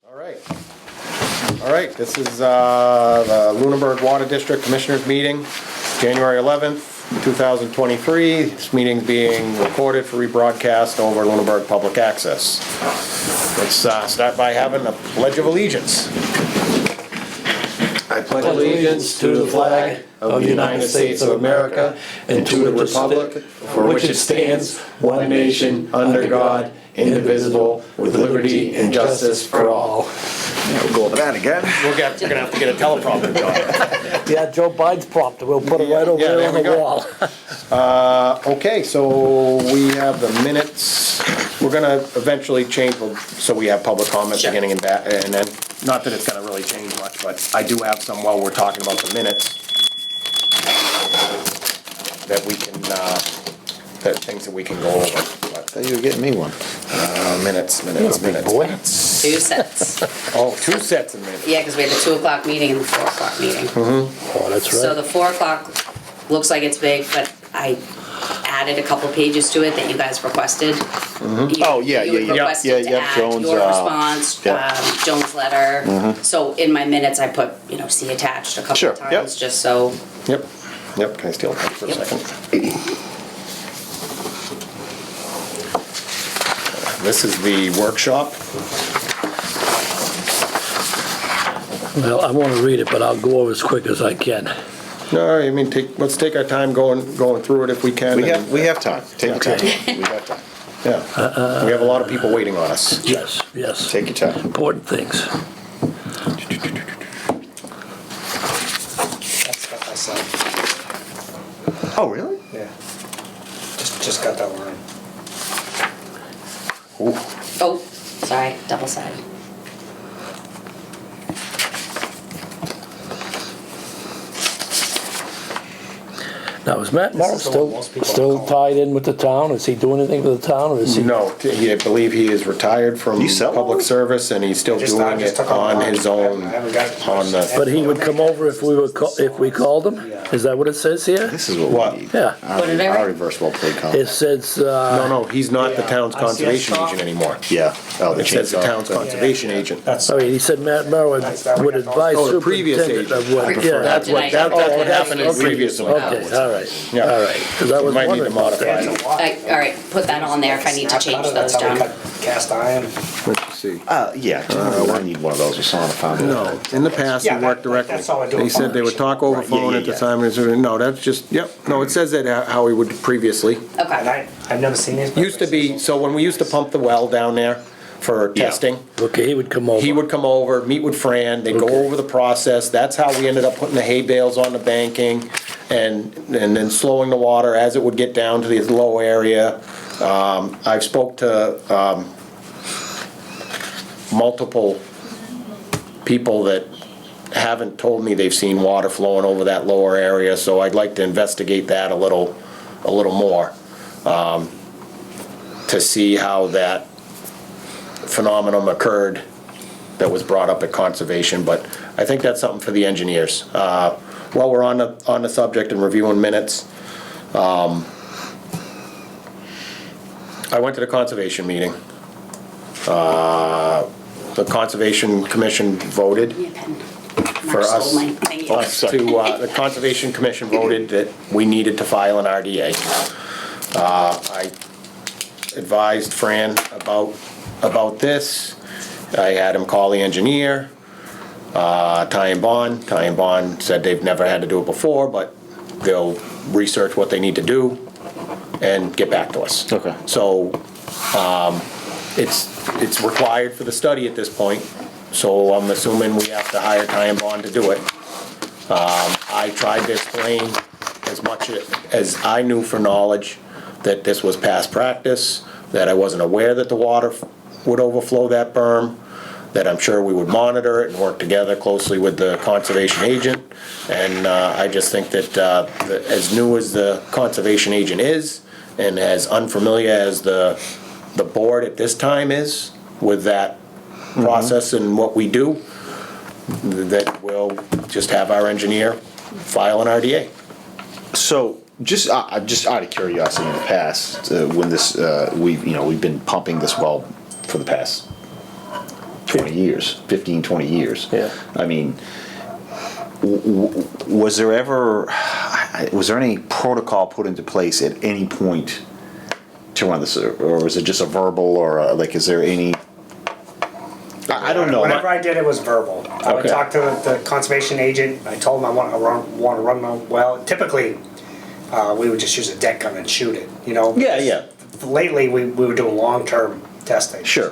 All right, this is the Lunenburg Water District Commissioners Meeting, January 11th, 2023. This meeting is being recorded for rebroadcast over Lunenburg Public Access. Let's start by having a Pledge of Allegiance. I pledge allegiance to the flag of the United States of America and to the republic for which it stands, one nation, under God, indivisible, with liberty and justice for all. We'll go over that again. We're gonna have to get a teleprompter, John. Yeah, Joe Biden's prompter, we'll put it right over Yeah, there there on we the go. wall. Okay, so we have the minutes. We're gonna eventually change, so we have public comments Sure. beginning and back, and then, not that it's gonna really change much, but I do have some while we're talking about the minutes that we can, that things that we can go over. I thought you were getting me one. Minutes. boy. Two sets. Oh, 2 sets of minutes. Yeah, because we had the 2 o'clock meeting and the 4 o'clock meeting. Oh, that's So right. the 4 o'clock looks like it's big, but I added a couple pages to it that you guys requested. Oh, yeah, You had yeah, yeah. requested to Yeah, add Jones, your response, yeah. Jones' letter. So in my minutes, I put, see attached a couple Sure, of yep. times, just so. Yep, can I steal a pen for a Yep. second? This is the workshop. Well, I want to read it, but I'll go over as quick as I can. No, I mean, let's take our time going through it if we can. We have time. Take your time. Okay. We got time. Yeah, we have a lot of people waiting on us. Yes. Take your time. Important things. That's got my son. Oh, really? Yeah. Just got that line. Oh, sorry, double-sided. Now, is Matt Morrow This is the one most people still call. tied in with the town? Is he doing anything for the town, or is he? No, I believe he is retired from You sell public one? service and he's still I doing just it took on line. his own, I haven't got it. on the, But he would come over if we called him? Is that what it says here? This is what What? we need. Yeah. What did I Our write? reversible plate It compact. says, no, he's not the town's I see a conservation shop. agent anymore. Yeah. Oh, the It says the chainsaw. town's conservation agent. That's, I mean, he said Matt Morrow would advise Oh, the previous superintendent agent. of what, Prefer. yeah. That's what happened in Okay. previous one. Okay, all right, Yeah. all right. 'Cause I was Might need to wondering about modify that. it. All right, put that on there if I need to change those, That's how we John. cut cast iron. Let's see. Yeah. I need one of those. I saw on a found. No, in the past, he Yeah, worked that- directly. that's all I do. They said they would talk over Right, yeah, phone yeah, at the yeah. time, no, that's just, yep, no, it says that how he would previously. And Okay, I've never seen these. but Used to be, so when we used to pump the well down there for Yeah. testing, Okay, he would come over. he would come over, meet with Fran, they'd go Okay. over the process. That's how we ended up putting the hay bales on the banking and then slowing the water as it would get down to the low area. I've spoke to multiple people that haven't told me they've seen water flowing over that lower area, so I'd like to investigate that a little more, to see how that phenomenon occurred that was brought up at conservation, but I think that's something for the engineers. While we're on the subject and reviewing minutes, I went to the conservation meeting. The Conservation Commission voted give me a pen. for Mark us, stole mine. Thank you. the Conservation Commission voted that we needed to file an RDA. I advised Fran about this. I had him call the engineer, Ty and Bond. Ty and Bond said they've never had to do it before, but they'll research what they need to do and get back to us. Okay. So, it's required for the study at this point, so I'm assuming we have to hire Ty and Bond to do it. I tried to explain as much as I knew for knowledge that this was past practice, that I wasn't aware that the water would overflow that berm, that I'm sure we would monitor it and work together closely with the conservation agent. And I just think that as new as the conservation agent is, and as unfamiliar as the board at this time is with that process and what we do, that we'll just have our engineer file an RDA. So, just out of curiosity, in the past, when this we've been pumping this well for the past 20 years, 15, 20 years. Yeah. I mean, was there any protocol put into place at any point to run this, or was it just a verbal, or like, is there any? I don't know. Whenever I did it was verbal. I would Okay. talk to the conservation agent. I told him I want to run my well. Typically, we would just use a deck gun and shoot it. You know. Yeah. Lately, we were doing long-term testing. Sure.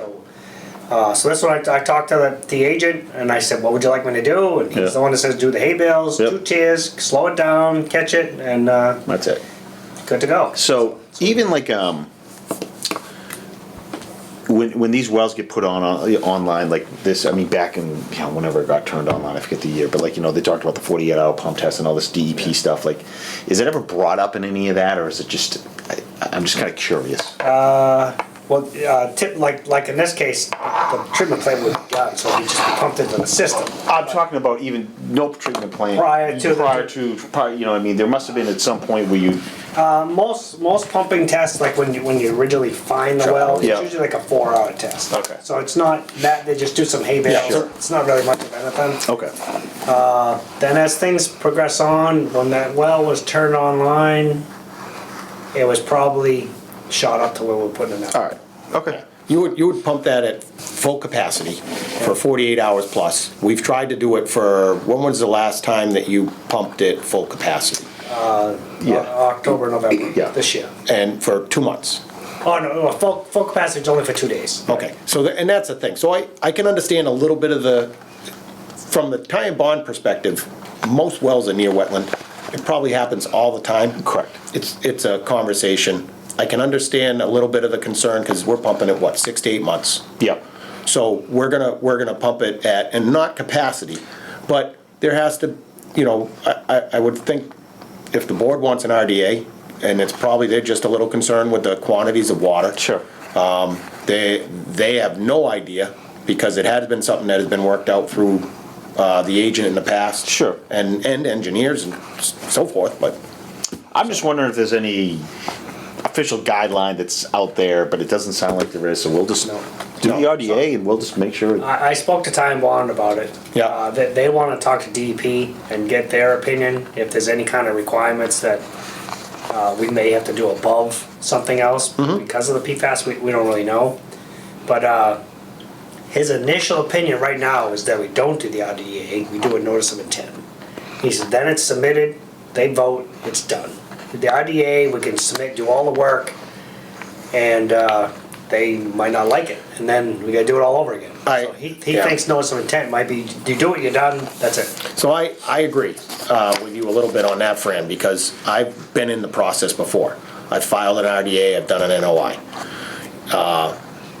So that's what I talked to the agent, and I said, "What would you like me to do?" And he's Yeah. the one that says, "Do the hay bales, Yep. 2 tiers, slow it down, catch it, and That's it. good to go." So even like when these wells get put on online like this, I mean back in whenever it got turned online, I forget the year, but like they talked about the 48-hour pump test and all this DEP stuff. Like, is it ever brought up in any of that, or is it just? I'm just kind of curious. Well, like in this case, the treatment plant would be done, so it would just be pumped into the system. I'm talking about even no treatment plant Prior to I mean, there must have been at some point where you. Most pumping tests, like when you originally find the Sure. well, Yeah. it's usually like a 4-hour test. Okay. So it's not that they just do some hay bales. Yeah, sure. It's not really much of anything. Okay. Then as things progress on, when that well was turned online, it was probably shot up to where we're putting it now. All right. Okay. You would pump that at full capacity for 48 hours plus. We've tried to do it for, when was the last time that you pumped it full capacity? Yeah. October, November, Yeah. this year. And for 2 months. Oh, no, full capacity is only for 2 days. Okay, so, and that's the thing. So I can understand a little bit of from the tie and bond perspective, most wells are near wetland. It probably happens all the time. Correct. It's a conversation. I can understand a little bit of the concern because we're pumping it, 6 to 8 months? Yeah. So we're gonna pump it at, and not capacity, but there has to, I would think if the board wants an RDA, and it's probably, they're just a little concerned with the quantities of water. Sure. They have no idea, because it has been something that has been worked out through the agent in the past. Sure. And engineers and so forth, but I'm just wondering if there's any official guideline that's out there, but it doesn't sound like there is, so we'll just do the RDA and we'll just make sure. I spoke to Ty and Bond about it. Yeah. They want to talk to DEP and get their opinion if there's any kind of requirements that we may have to do above something else because of the PFAS. We don't really know. But his initial opinion right now is that we don't do the RDA, we do a notice of intent. He said then it's submitted, they vote, it's done. The RDA, we can submit, do all the work, and they might not like it, and then we gotta do it all over again. So he thinks notice of intent might be, you do it, you're done, that's it. So I agree with you a little bit on that, Fran, because I've been in the process before. I've filed an RDA, I've done an NOI.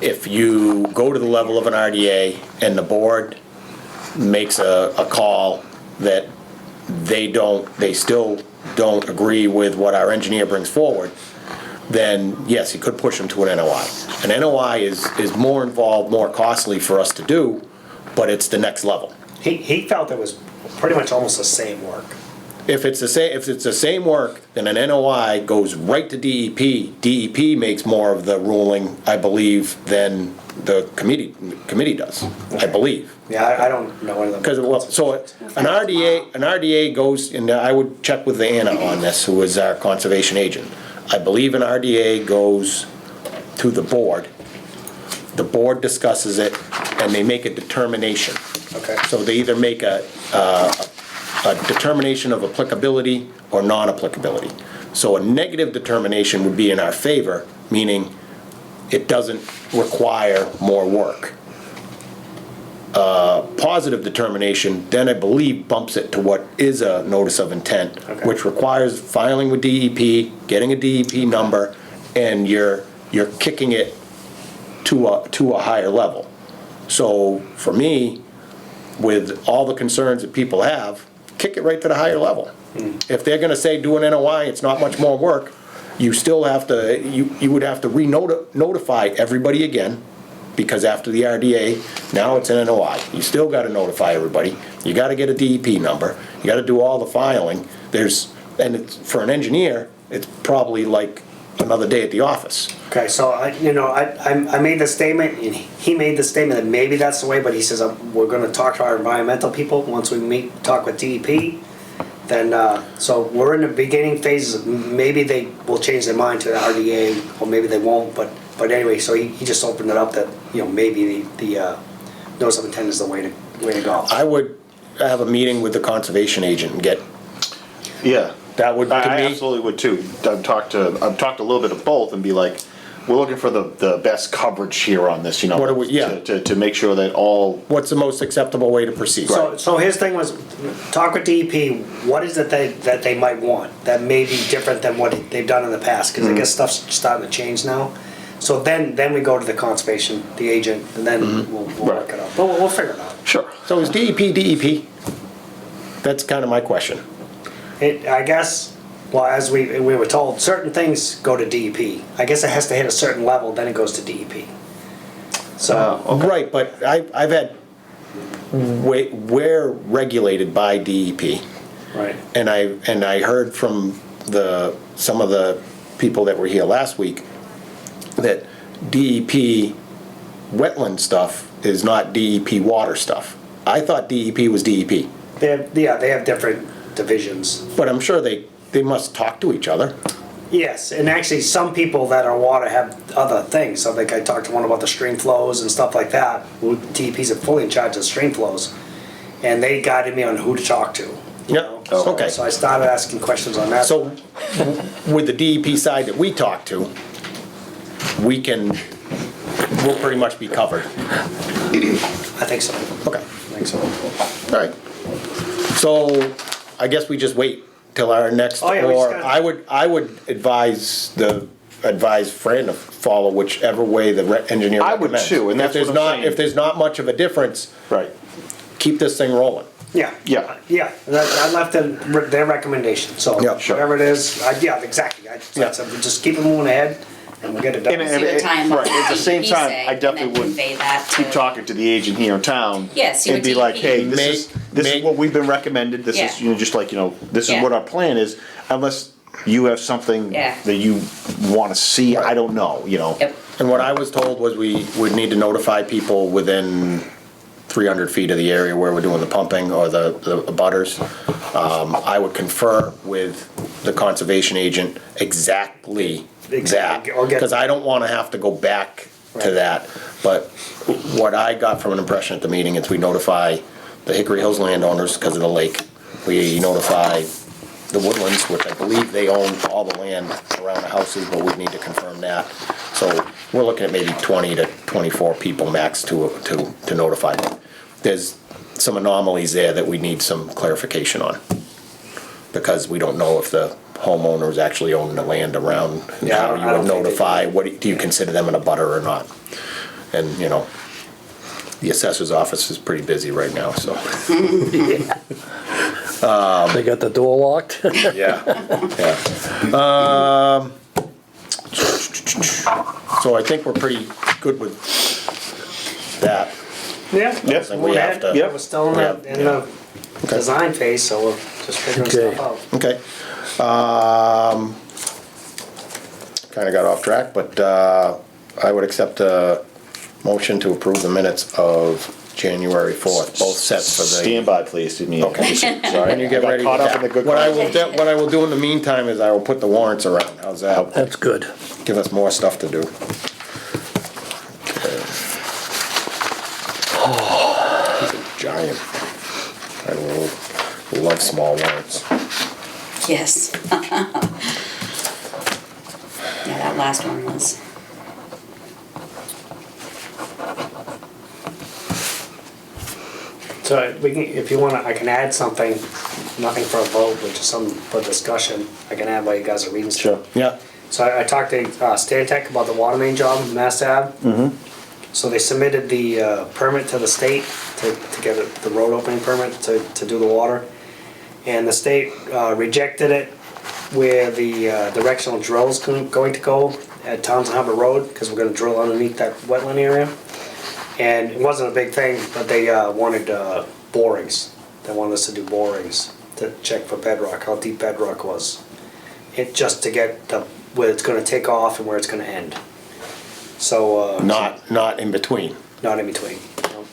If you go to the level of an RDA and the board makes a call that they still don't agree with what our engineer brings forward, then yes, he could push them to an NOI. An NOI is more involved, more costly for us to do, but it's the next level. He felt it was pretty much almost the same work. If it's the same work, then an NOI goes right to DEP. DEP makes more of the ruling, I believe, than the committee does, I believe. Yeah, I don't know anything. Because, so an RDA goes, and I would check with Anna on this, who is our conservation agent. I believe an RDA goes to the board. The board discusses it, and they make a determination. Okay. So they either make a determination of applicability or non-applicability. So a negative determination would be in our favor, meaning it doesn't require more work. Positive determination, then I believe bumps it to what is a notice of intent, Okay. which requires filing with DEP, getting a DEP number, and you're kicking it to a higher level. So for me, with all the concerns that people have, kick it right to the higher level. If they're gonna say do an NOI, it's not much more work, you still have to, you would have to notify everybody again, because after the RDA, now it's an NOI. You still gotta notify everybody, you gotta get a DEP number, you gotta do all the filing. And it's, for an engineer, it's probably like another day at the office. Okay, so I made the statement, and he made the statement that maybe that's the way, but he says, we're gonna talk to our environmental people once we talk with DEP. Then, so we're in the beginning phases, maybe they will change their mind to the RDA, or maybe they won't, but anyway, so he just opened it up that, maybe the notice of intent is the way to go. I would have a meeting with the conservation agent and get, Yeah. that would, to I me, absolutely would too. I've talked a little bit of both and be like, we're looking for the best coverage here on this, What do we- yeah. to make sure that all, what's the most acceptable way to proceed? So his thing was, talk with DEP, what is it that they might want that may be different than what they've done in the past? Because I guess stuff's starting to change now. So then we go to the conservation, the agent, and then we'll work it out. But we'll figure it out. sure. So is DEP? That's kind of my question. I guess, well, as we were told, certain things go to DEP. I guess it has to hit a certain level, then it goes to DEP. So, Right, but I've had, we're regulated by DEP. right. And I heard from some of the people that were here last week that DEP wetland stuff is not DEP water stuff. I thought DEP was DEP, They have different divisions. but I'm sure they must talk to each other. Yes, and actually, some people that are water have other things. So like I talked to one about the stream flows and stuff like that. DEP's are fully in charge of stream flows, and they guided me on who to talk to. Yeah, okay. So I started asking questions on that. So with the DEP side that we talk to, we'll pretty much be covered. I think so. Okay, I think so. all right. So I guess we just wait till our next, Oh, yeah, we just or gotta- I would advise Fran to follow whichever way the engineer I would recommends. too, and that's what I'm saying. If there's not much of a difference, Right. keep this thing rolling. Yeah. Yeah. Yeah, I left their recommendation, so Yeah, sure. whatever it is, yeah, exactly. I Yeah. said, just keep it moving ahead, and we'll get it done. And See what time right, at the same DEP time, say, I and definitely then would convey that keep to- talking to the agent here in town. Yeah, see And what be like, DEP hey, this is Make- what we've been recommended, this is, Yeah. just like, this is Yeah. what our plan is, unless you have something Yeah. that you wanna see, I don't know, Yep. And what I was told was we would need to notify people within 300 feet of the area where we're doing the pumping or the butters. I would confer with the conservation agent exactly that, Exactly, or get- because I don't want to have to go back to Right. that. But what I got from an impression at the meeting is we notify the Hickory Hills landowners because of the lake. We notify the Woodlands, which I believe they own all the land around the houses, but we need to confirm that. So we're looking at maybe 20 to 24 people max to notify. There's some anomalies there that we need some clarification on, because we don't know if the homeowners actually own the land around, and Yeah, how I you don't would think they notify, do you consider them in a butter or not? And, the assessor's office is pretty busy right now, so. They got the door locked? Yeah, yeah. So I think we're pretty good with that. Yeah. Yep. We have to- Yeah, we're still in Yeah. the design phase, so we're just figuring Okay. stuff out. Okay. Kinda got off track, but, I would accept a motion to approve the minutes of January 4th, both sets for the. Stand by, please, didn't mean. Okay. Sorry, And you get I got ready caught with up in the that. good What conversation. I will do in the meantime is I will put the warrants around. How's that? That's good. Give us more stuff to do. He's a giant. I love small warrants. Yes. Yeah, that last one was. So we can, if you wanna, I can add something, nothing for a vote, but just some for discussion. I can add while you guys are reading stuff. Yeah. So I talked to Stantec about the water main job in Mass Ave. So they submitted the permit to the state to get the road opening permit to do the water. And the state rejected it where the directional drill's going to go at Townsend Harbor Road, because we're gonna drill underneath that wetland area. And it wasn't a big thing, but they wanted borings. They wanted us to do borings to check for bedrock, how deep bedrock was. It just to get the where it's gonna take off and where it's gonna end. So, Not in between. not in between. You know?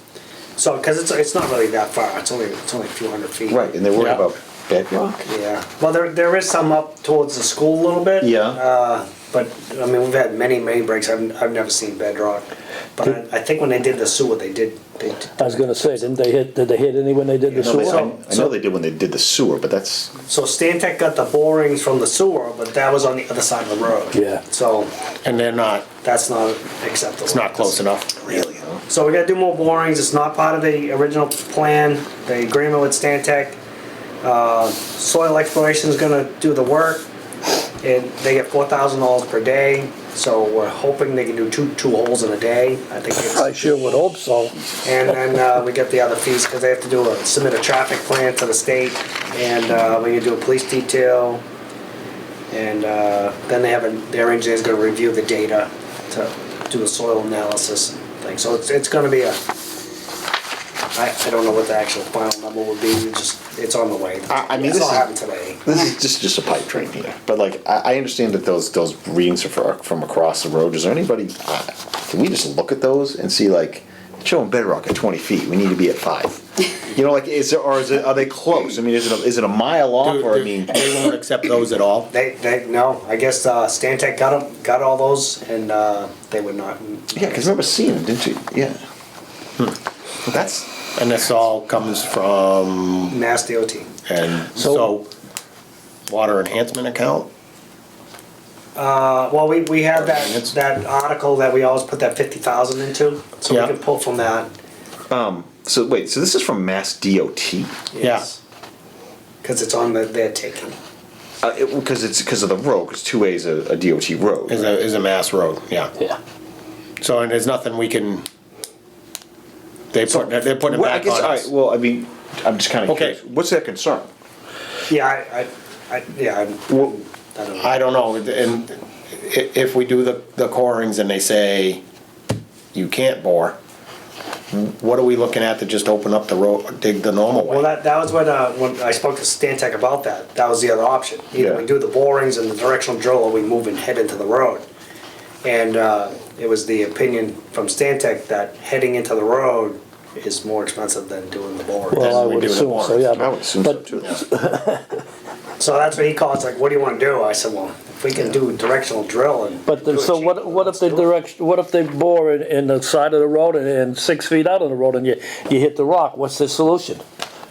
So, cause it's not really that far, it's only a few hundred feet. Right, and they're worried Yeah. about bedrock? Yeah, well, there is some up towards the school a little bit. Yeah. But, I mean, we've had many breaks, I've never seen bedrock. But I think when they did the sewer, they did. I was gonna say, did they hit any when they did the No, sewer? I know they did when they did the sewer, but that's, So Stantec got the borings from the sewer, but that was on the other side of the road. Yeah. So And they're not, that's not acceptable. it's not close enough. really, huh? So we gotta do more borings, it's not part of the original plan, the agreement with Stantec. Soil exploration is gonna do the work, and they get $4,000 per day, so we're hoping they can do two holes in a day. I think I it's, sure would hope so. and then we get the other fees, because they have to submit a traffic plan to the state, and we can do a police detail. And then their engineer's gonna review the data to do a soil analysis and thing. So it's gonna be I don't know what the actual final number would be, it's on the way. I mean, It's this all is- happened today. This is just a pipe dream here, but like, I understand that those readings are from across the road. Is there anybody, can we just look at those and see like, showing bedrock at 20 feet, we need to be at 5? You know, like, are they close? I mean, is it a mile off, or I mean? They won't accept those at all. No, I guess Stantec got all those, and they would not. Yeah, because I remember seeing them, didn't you? Yeah. That's, And this all comes from, Mass DOT. and so, water enhancement account? Well, we have It's- that article that we always put that 50,000 into, so we Yeah. can pull from that. so wait, so this is from Mass DOT? Yeah. Because it's on their taking. Because it's because of the road, because 2A is a DOT road. Is a mass road, yeah. Yeah. So, and there's nothing we can, they're putting it Well, I back guess, on all right, us. well, I mean, I'm just kind of Okay. curious. What's their concern? Yeah, I don't know. I don't know, and if we do the corings and they say you can't bore, what are we looking at to just open up the road, dig the normal Well, way? that was when I spoke to Stantec about that. That was the other option. Either Yeah. we do the borings and the directional drill, or we move and head into the road. And it was the opinion from Stantec that heading into the road is more expensive than doing the borings. Well, I we would do the assume so, yeah. I would assume so But too. So that's what he called. It's like, what do you want to do? I said, well, if we can do directional drill and. But do it so cheap, what if they let's do it. what if they bore in the side of the road and 6 feet out of the road and you hit the rock? What's the solution?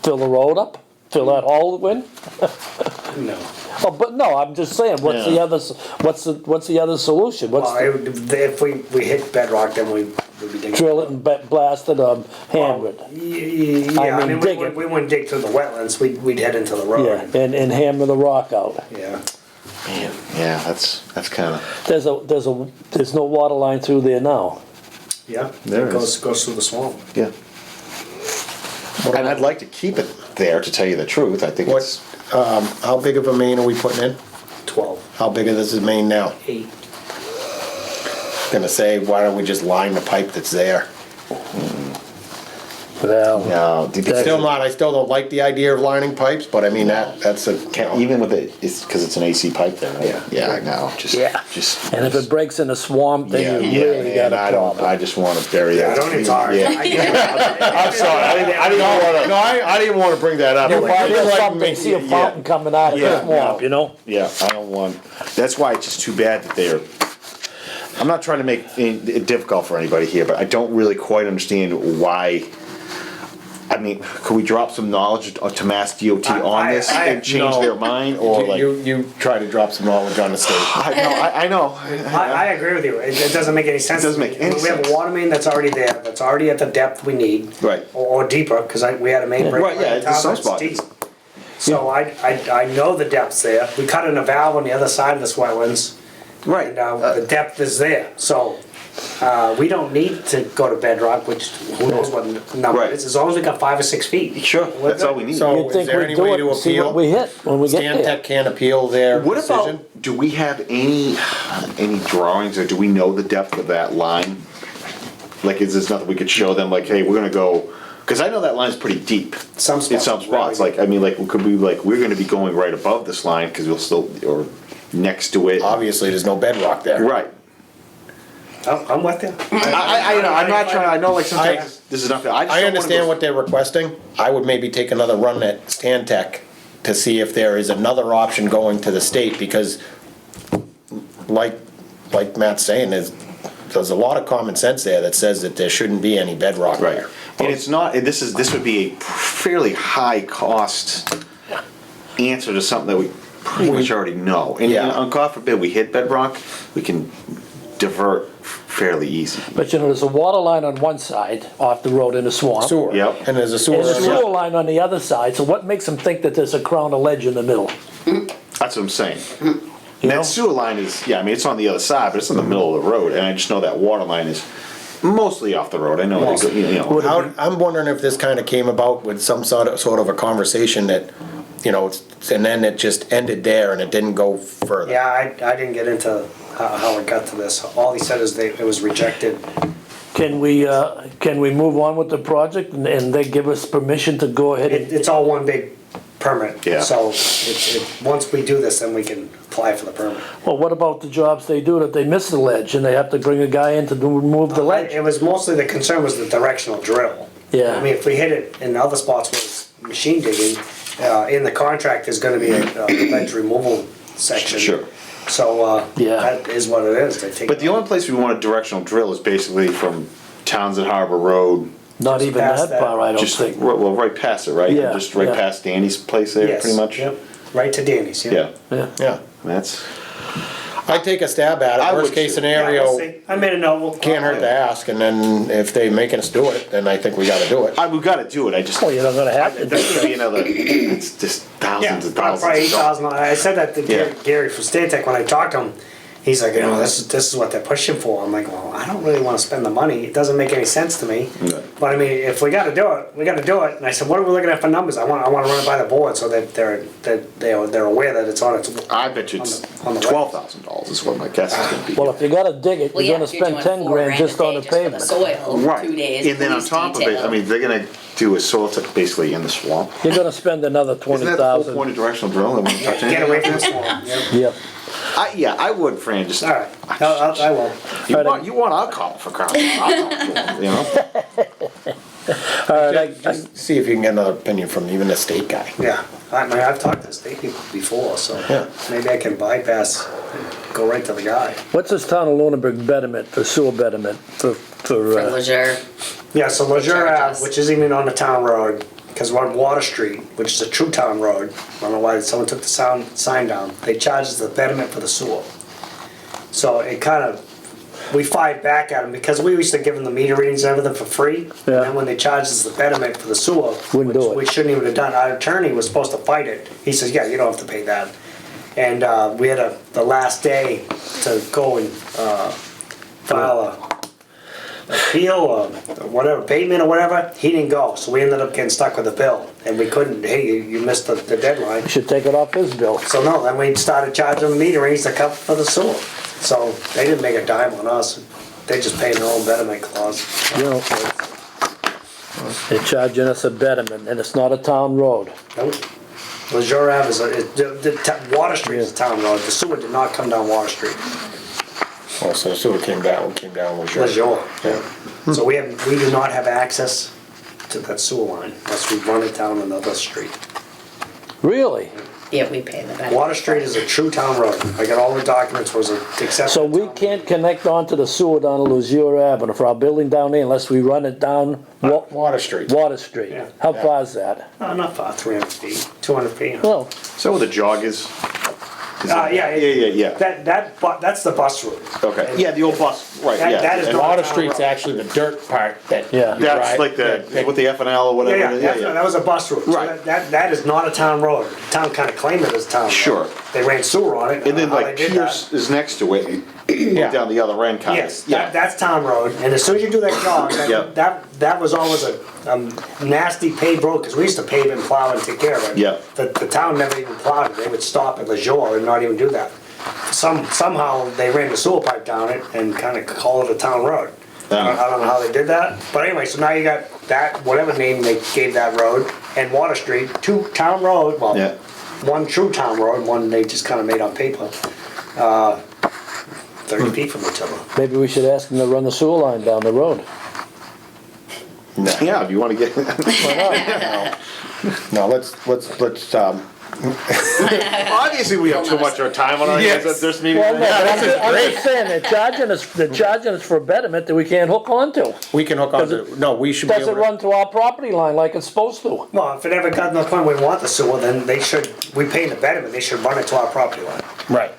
Fill the road up? Fill that hole in? No. Oh, but no, I'm just saying. What's the Yeah. other? What's the other solution? What's Well, if we hit bedrock, then we'd be digging. drill it and blast it, hammer it? Yeah, I I mean, mean, dig we it. wouldn't dig through the wetlands. We'd head into the road. Yeah, and hammer the rock out. Yeah. Man, yeah, that's kind of, There's no water line through there now. Yeah. There It is. goes through the swamp. yeah. And I'd like to keep it there, to tell you the truth. I think it's, How big of a main are we putting in? 12. How big is this main now? 8. Gonna say, why don't we just line the pipe that's there? Well, no, Still not, I still don't like the idea of lining pipes, but I mean, that's a, even with it, it's because it's an AC pipe there, right? Yeah. Yeah, no, just, Yeah. just. and if it breaks in a swamp, Yeah, then you yeah, really got and a I don't, problem. I just want to bury that. I don't even talk. Yeah. I'm sorry, I didn't want to, no, I didn't want to bring that up. If But I you're hear like something, me, see a yeah. fountain coming out of Yeah, the swamp, no. you know? Yeah, I don't want, that's why it's just too bad that they're, I'm not trying to make it difficult for anybody here, but I don't really quite understand why. I mean, could we drop some knowledge to Mass DOT on this and change no. their mind, or like? you try to drop some knowledge on the state. I know. I agree with you. It doesn't make any sense. It doesn't make any We have sense. a water main that's already there, that's already at the depth we need. Right. Or deeper, because we had a main break. Right, yeah, in it's some town that's spots. deep. So I know the depth's there. We cut in a valve on the other side of this wetlands. Right. And the depth is there. So we don't need to go to bedrock, which who knows what number Right. it is, as long as we got 5 or 6 feet. Sure, We're that's all good. we need. So- You'd is think there we'd any do way it to and see what appeal? we hit when we get there. Stantec can't appeal their What decision? about, do we have any drawings, or do we know the depth of that line? Like, is there nothing we could show them, like, hey, we're gonna go, because I know that line's pretty deep. Some In spots. some spots, like, I mean, like, could we, like, we're gonna be going right above this line, because we'll still, or next to it. Obviously, there's no bedrock there. Right. I'm with you. I'm not trying, I know like sometimes this is not, I just I don't wanna understand go- what they're requesting. I would maybe take another run at Stan Tech to see if there is another option going to the state, because like Matt's saying, there's a lot of common sense there that says that there shouldn't be any bedrock Right, there. and it's not, and this would be a fairly high cost answer to something that we pretty much already know. And Yeah. on God forbid we hit bedrock, we can divert fairly easy. But you know, there's a water line on one side off the road in the swamp. Sewer. Yep. And there's a sewer. There's a on the- sewer line on the other side, so what makes them think that there's a crown of ledge in the middle? That's what I'm saying. You And know? that sewer line is, yeah, I mean, it's on the other side, but it's in the middle of the road, and I just know that water line is mostly off the road. I know, they go, you know. How, I'm wondering if this kind of came about with some sort of a conversation that, you know, and then it just ended there and it didn't go further. Yeah, I didn't get into how it got to this. All he said is it was rejected. Can we move on with the project and they give us permission to go ahead and, It's all one big permit. Yeah. So once we do this, then we can apply for the permit. well, what about the jobs they do that they miss the ledge and they have to bring a guy in to remove the ledge? It was mostly, the concern was the directional drill. Yeah. I mean, if we hit it in other spots where it's machine digging, in the contract, there's gonna be a ledge removal section. Sure. So, Yeah. that is what it is. They take. But the only place we want a directional drill is basically from Townsend Harbor Road, Not even past that far, I don't just, think. well, right past it, right? Yeah, Just right yeah. past Danny's place there, Yes, pretty much? Yep, right to Danny's, Yeah, Yeah. Yeah. that's, I'd take a stab at I it. would Worst case too. Yeah, scenario, we'll see. I made a note. We'll- can't hurt to ask, and then if they making us do it, then I think we gotta do it. we gotta do it, I just, Well, you're not gonna have to. that's gonna be another, it's just Yeah, thousands and probably thousands of dollars. 8,000. I said that to Yeah. Gary from Stantec when I talked to him. He's like, you know, this is what they're pushing for. I'm like, well, I don't really want to spend the money. It doesn't make any sense to me. Yeah. But I mean, if we got to do it, we got to do it. And I said, what are we looking at for numbers? I want to run it by the board so that they're aware that it's on its. I bet you it's On the $12,000 is what my guess is gonna be. Well, if you gotta dig it, Well, you're yeah, gonna if you're spend doing 10 $4 grand just on the a day pavement. just for the soil, Right, 2 days. and then on police top of it, detail. I mean, they're gonna do a soil test basically in the swamp. You're gonna spend another Isn't that the whole 20,000. point of directional drill? That we don't touch Get anything? away from the swamp. Yep. Yep. Yeah, I would, Fran, just. All right, I will. You want alcohol for crying out loud, you know? All right, Just see if you can get another opinion from even the state guy. Yeah, I've talked to state people before, so Yeah. maybe I can bypass, and go right to the guy. what's this town of Lunenburg betterment, for sewer betterment, for, For Leisure, Yeah, so Leisure Charge Ave, us. which isn't even on the town road, because we're on Water Street, which is a true town road. I don't know why someone took the sign down. They charge us the betterment for the sewer. So it kind of, we fight back at them because we used to give them the meter readings and everything for free. Yeah. And then when they charged us the betterment for the sewer, Wouldn't which do it. we shouldn't even have done, our attorney was supposed to fight it. He says, yeah, you don't have to pay that. And we had the last day to go and file a appeal or whatever, payment or whatever. He didn't go, so we ended up getting stuck with a bill. And we couldn't, hey, you missed the deadline. you should take it off his bill. So no, then we started charging them meter readings to cover for the sewer. So they didn't make a dime on us. They just paid their own betterment clause. You know, they're charging us a betterment, and it's not a town road. Nope. Leisure Ave is, Water Street is a town road. The sewer did not come down Water Street. Oh, so the sewer came down with sure. Leisure. Yeah. So we do not have access to that sewer line unless we run it down another street. Really? yeah, we pay the benefit. Water Street is a true town road. I got all the documents, was except. So we can't connect onto the sewer down to Luzier Avenue for our building down there unless we run it down Water Street. Water Street. Yeah. How far is that? Not far, 300 feet, 200 feet. Well, Is that where the jog is? Yeah. That's the bus route. Okay, yeah, the old bus, right, That- yeah. that is And not- Water Street's actually the dirt part that. Yeah. you That's drive- like that- with the F and L or whatever. That was a bus route. So Right. that is not a town road. The town kind of claimed it as town road. Sure. They ran sewer on it. And then How they like did Pierce is next to it, Yeah. down the other end kind of. Yes, that's town road, and as soon as you do that jog, Yep. that was always a nasty paved road, because we used to pave and plow and take care of it. Yep. The town never even plowed it, they would stop at Leisure and not even do that. Somehow they ran the sewer pipe down it and kind of called it a town road. I don't know how they did that, but anyway, so now you got that, whatever name they gave that road, and Water Street, two town road, well, Yeah. one true town road, one they just kind of made on paper. 30 feet from each other. Maybe we should ask them to run the sewer line down the road. Yeah, if you wanna get, No, let's, obviously we have too much of our time on our hands at this meeting. Well, no, but I'm just saying, they're charging us for a betterment that we can't hook onto. we can hook on Does to, no, we should be Doesn't able to. run to our property line like it's supposed to. Well, if it ever got to the point we want the sewer, then we pay the betterment, they should run it to our property line. Right.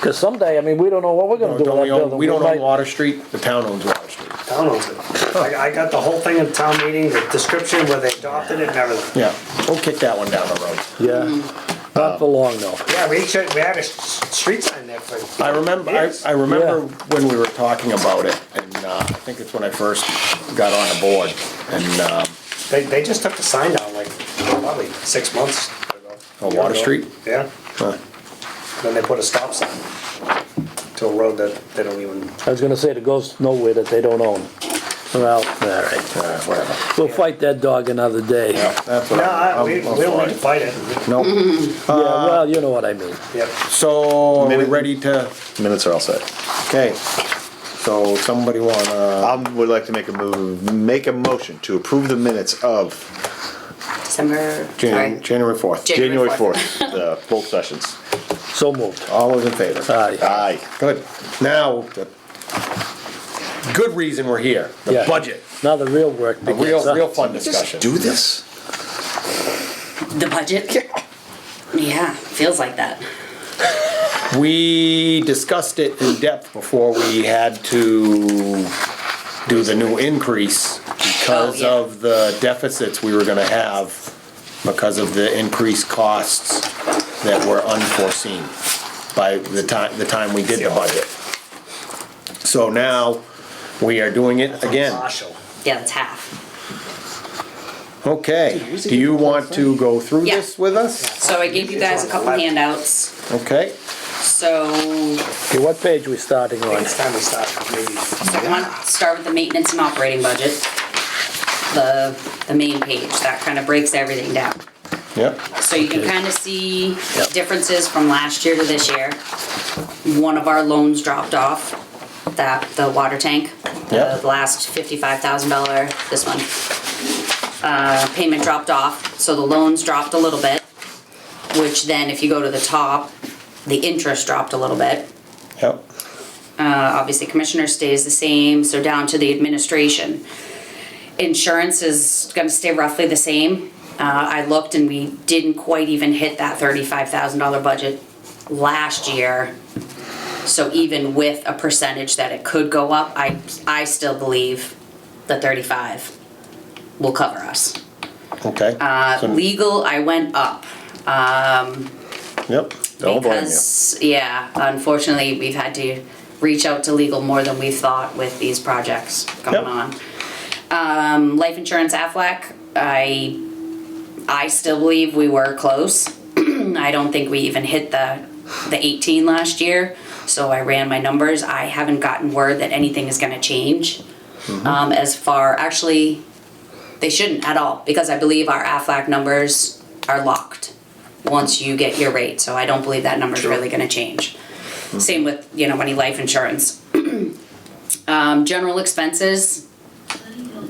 Cause someday, I mean, we don't know what we're gonna do with Don't that we own, building. we don't might- own Water Street, the town owns Water Street. Town owns it. I got the whole thing in town meeting, the description where they adopted it and everything. Yeah, we'll kick that one down the road. Yeah, not for long though. Yeah, we had a street sign there for. I remember, years. I remember when we were talking about it, and, I think it's when I first got on the board, and, They just took the sign down like probably 6 months ago. Oh, Water Street? Yeah, huh, then they put a stop sign to a road that they don't even, I was gonna say that goes nowhere that they don't own. Well, all right. whatever. We'll fight that dog another day. Yeah, That's what no, we I'm don't need to for. fight it. Nope. well, you know what I mean. Yep. So, are we ready to, Minutes are all set. okay, so somebody wanna, Would like to make a motion to approve the minutes of December, sorry. January 4th? January January 4th, both sessions. So moved. All those in favor? Aye. Aye. Good. Now, the good reason we're here, the Yeah. budget, Now the real work a begins. real, huh? real fun discussion. Do this? The budget? Yeah, feels like that. We discussed it in depth before we had to do the new increase because Oh, yeah. of the deficits we were gonna have because of the increased costs that were unforeseen by the time we did the budget. So now, we are doing it again. Marshall. Yeah, it's half. Okay, do you want to go through Yeah. this with us? So I gave you guys a couple handouts. Okay, So, Okay, what page we starting on? It's time we start, maybe. second one, start with the maintenance and operating budget. The main page, that kind of breaks everything down. yep, So you can kind of see Yep. differences from last year to this year. One of our loans dropped off, the water tank, Yep. the last $55,000, this one. Payment dropped off, so the loans dropped a little bit, which then if you go to the top, the interest dropped a little bit. yep, Obviously, commissioner stays the same, so down to the administration. Insurance is gonna stay roughly the same. I looked and we didn't quite even hit that $35,000 budget last year. So even with a percentage that it could go up, I still believe the 35 will cover us. okay. So- Legal, I went up. Yep, Don't blame you. Because, yeah, unfortunately, we've had to reach out to legal more than we thought with these projects going Yep. on. Life insurance Aflac, I still believe we were close. I don't think we even hit the 18 last year, so I ran my numbers. I haven't gotten word that anything is gonna change. Actually, they shouldn't at all, because I believe our Aflac numbers are locked once you get your rate, so I don't believe that number's really gonna change. Same with, any life insurance. General expenses,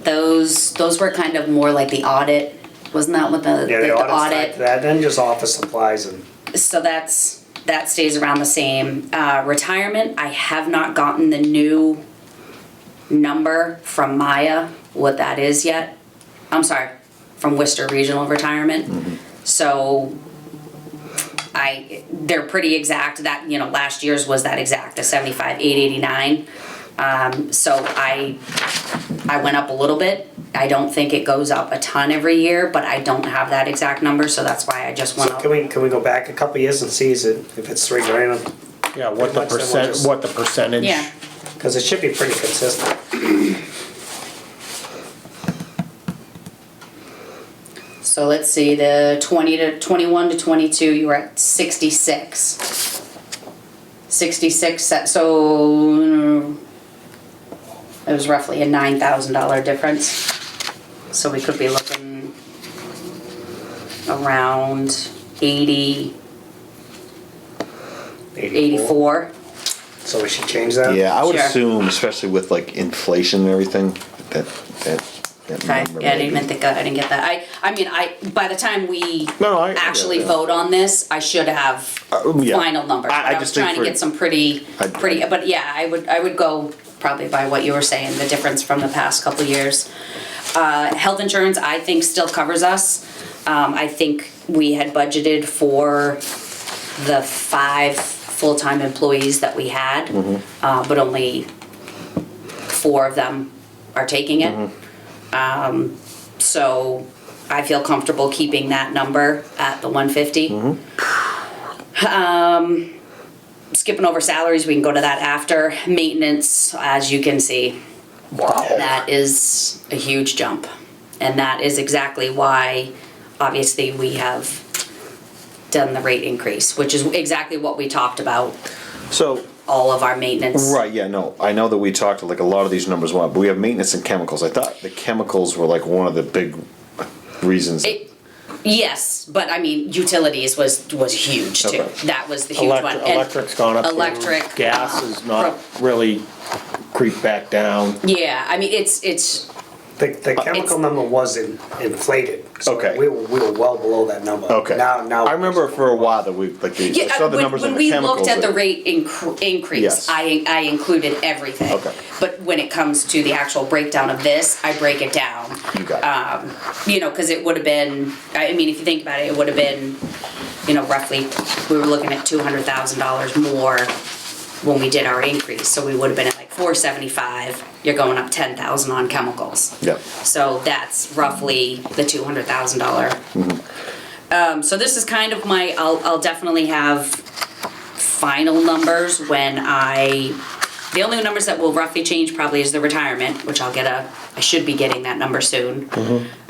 those were kind of more like the audit, wasn't that what the Yeah, the audit? audit's like that, then just office supplies and. So that stays around the same. Retirement, I have not gotten the new number from Maya, what that is yet. I'm sorry, from Worcester Regional Retirement. So they're pretty exact, that, last year's was that exact, the 75,889. So I went up a little bit. I don't think it goes up a ton every year, but I don't have that exact number, so that's why I just went So up. can we go back a couple years and see if it's $3,000? yeah, what the Pretty much, then we'll percent, just- what the percentage. Yeah. Cause it should be pretty consistent. So let's see, the 21 to 22, you were at 66. 66, so it was roughly a $9,000 difference. So we could be looking around 80, 84. So we should change that? Yeah, I would Sure. assume, especially with like inflation and everything, that Okay, number yeah, I may didn't even be- think, I didn't get that. I mean, by the time we No, I- actually yeah. vote on this, I should have Yeah. final numbers. I But I was just think trying to for- get some pretty, I- but yeah, I would go probably by what you were saying, the difference from the past couple years. Health insurance, I think still covers us. I think we had budgeted for the 5 full-time employees that we had, Mm-hmm. but only 4 of them are taking it. Mm-hmm. So I feel comfortable keeping that number at the 150. Skipping over salaries, we can go to that after. Maintenance, as you can see, that is a huge jump. And that is exactly why, obviously, we have done the rate increase, which is exactly what we talked about, So, all of our maintenance. right, yeah, no, I know that we talked, like, a lot of these numbers went up, but we have maintenance and chemicals. I thought the chemicals were like one of the big reasons. Yes, but I mean, utilities was huge too. Okay. That was the huge one. And Electric's gone up. too. Electric, Gas is not really creeped back down. Yeah, I mean, it's, The chemical number was inflated. So Okay. We were well below that number. Okay. Now. I remember for a while that we, like, I yeah, saw the numbers on when the we chemicals. looked at the that- rate increase, Yes. I included everything. Okay. But when it comes to the actual breakdown of this, I break it down. You got it. You know, cause it would have been, I mean, if you think about it, it would have been, you know, roughly, we were looking at $200,000 more when we did our increase, so we would have been at like 475, you're going up 10,000 on chemicals. Yeah. So that's roughly the $200,000. So this is kind of my, I'll definitely have final numbers when the only numbers that will roughly change probably is the retirement, which I should be getting that number soon.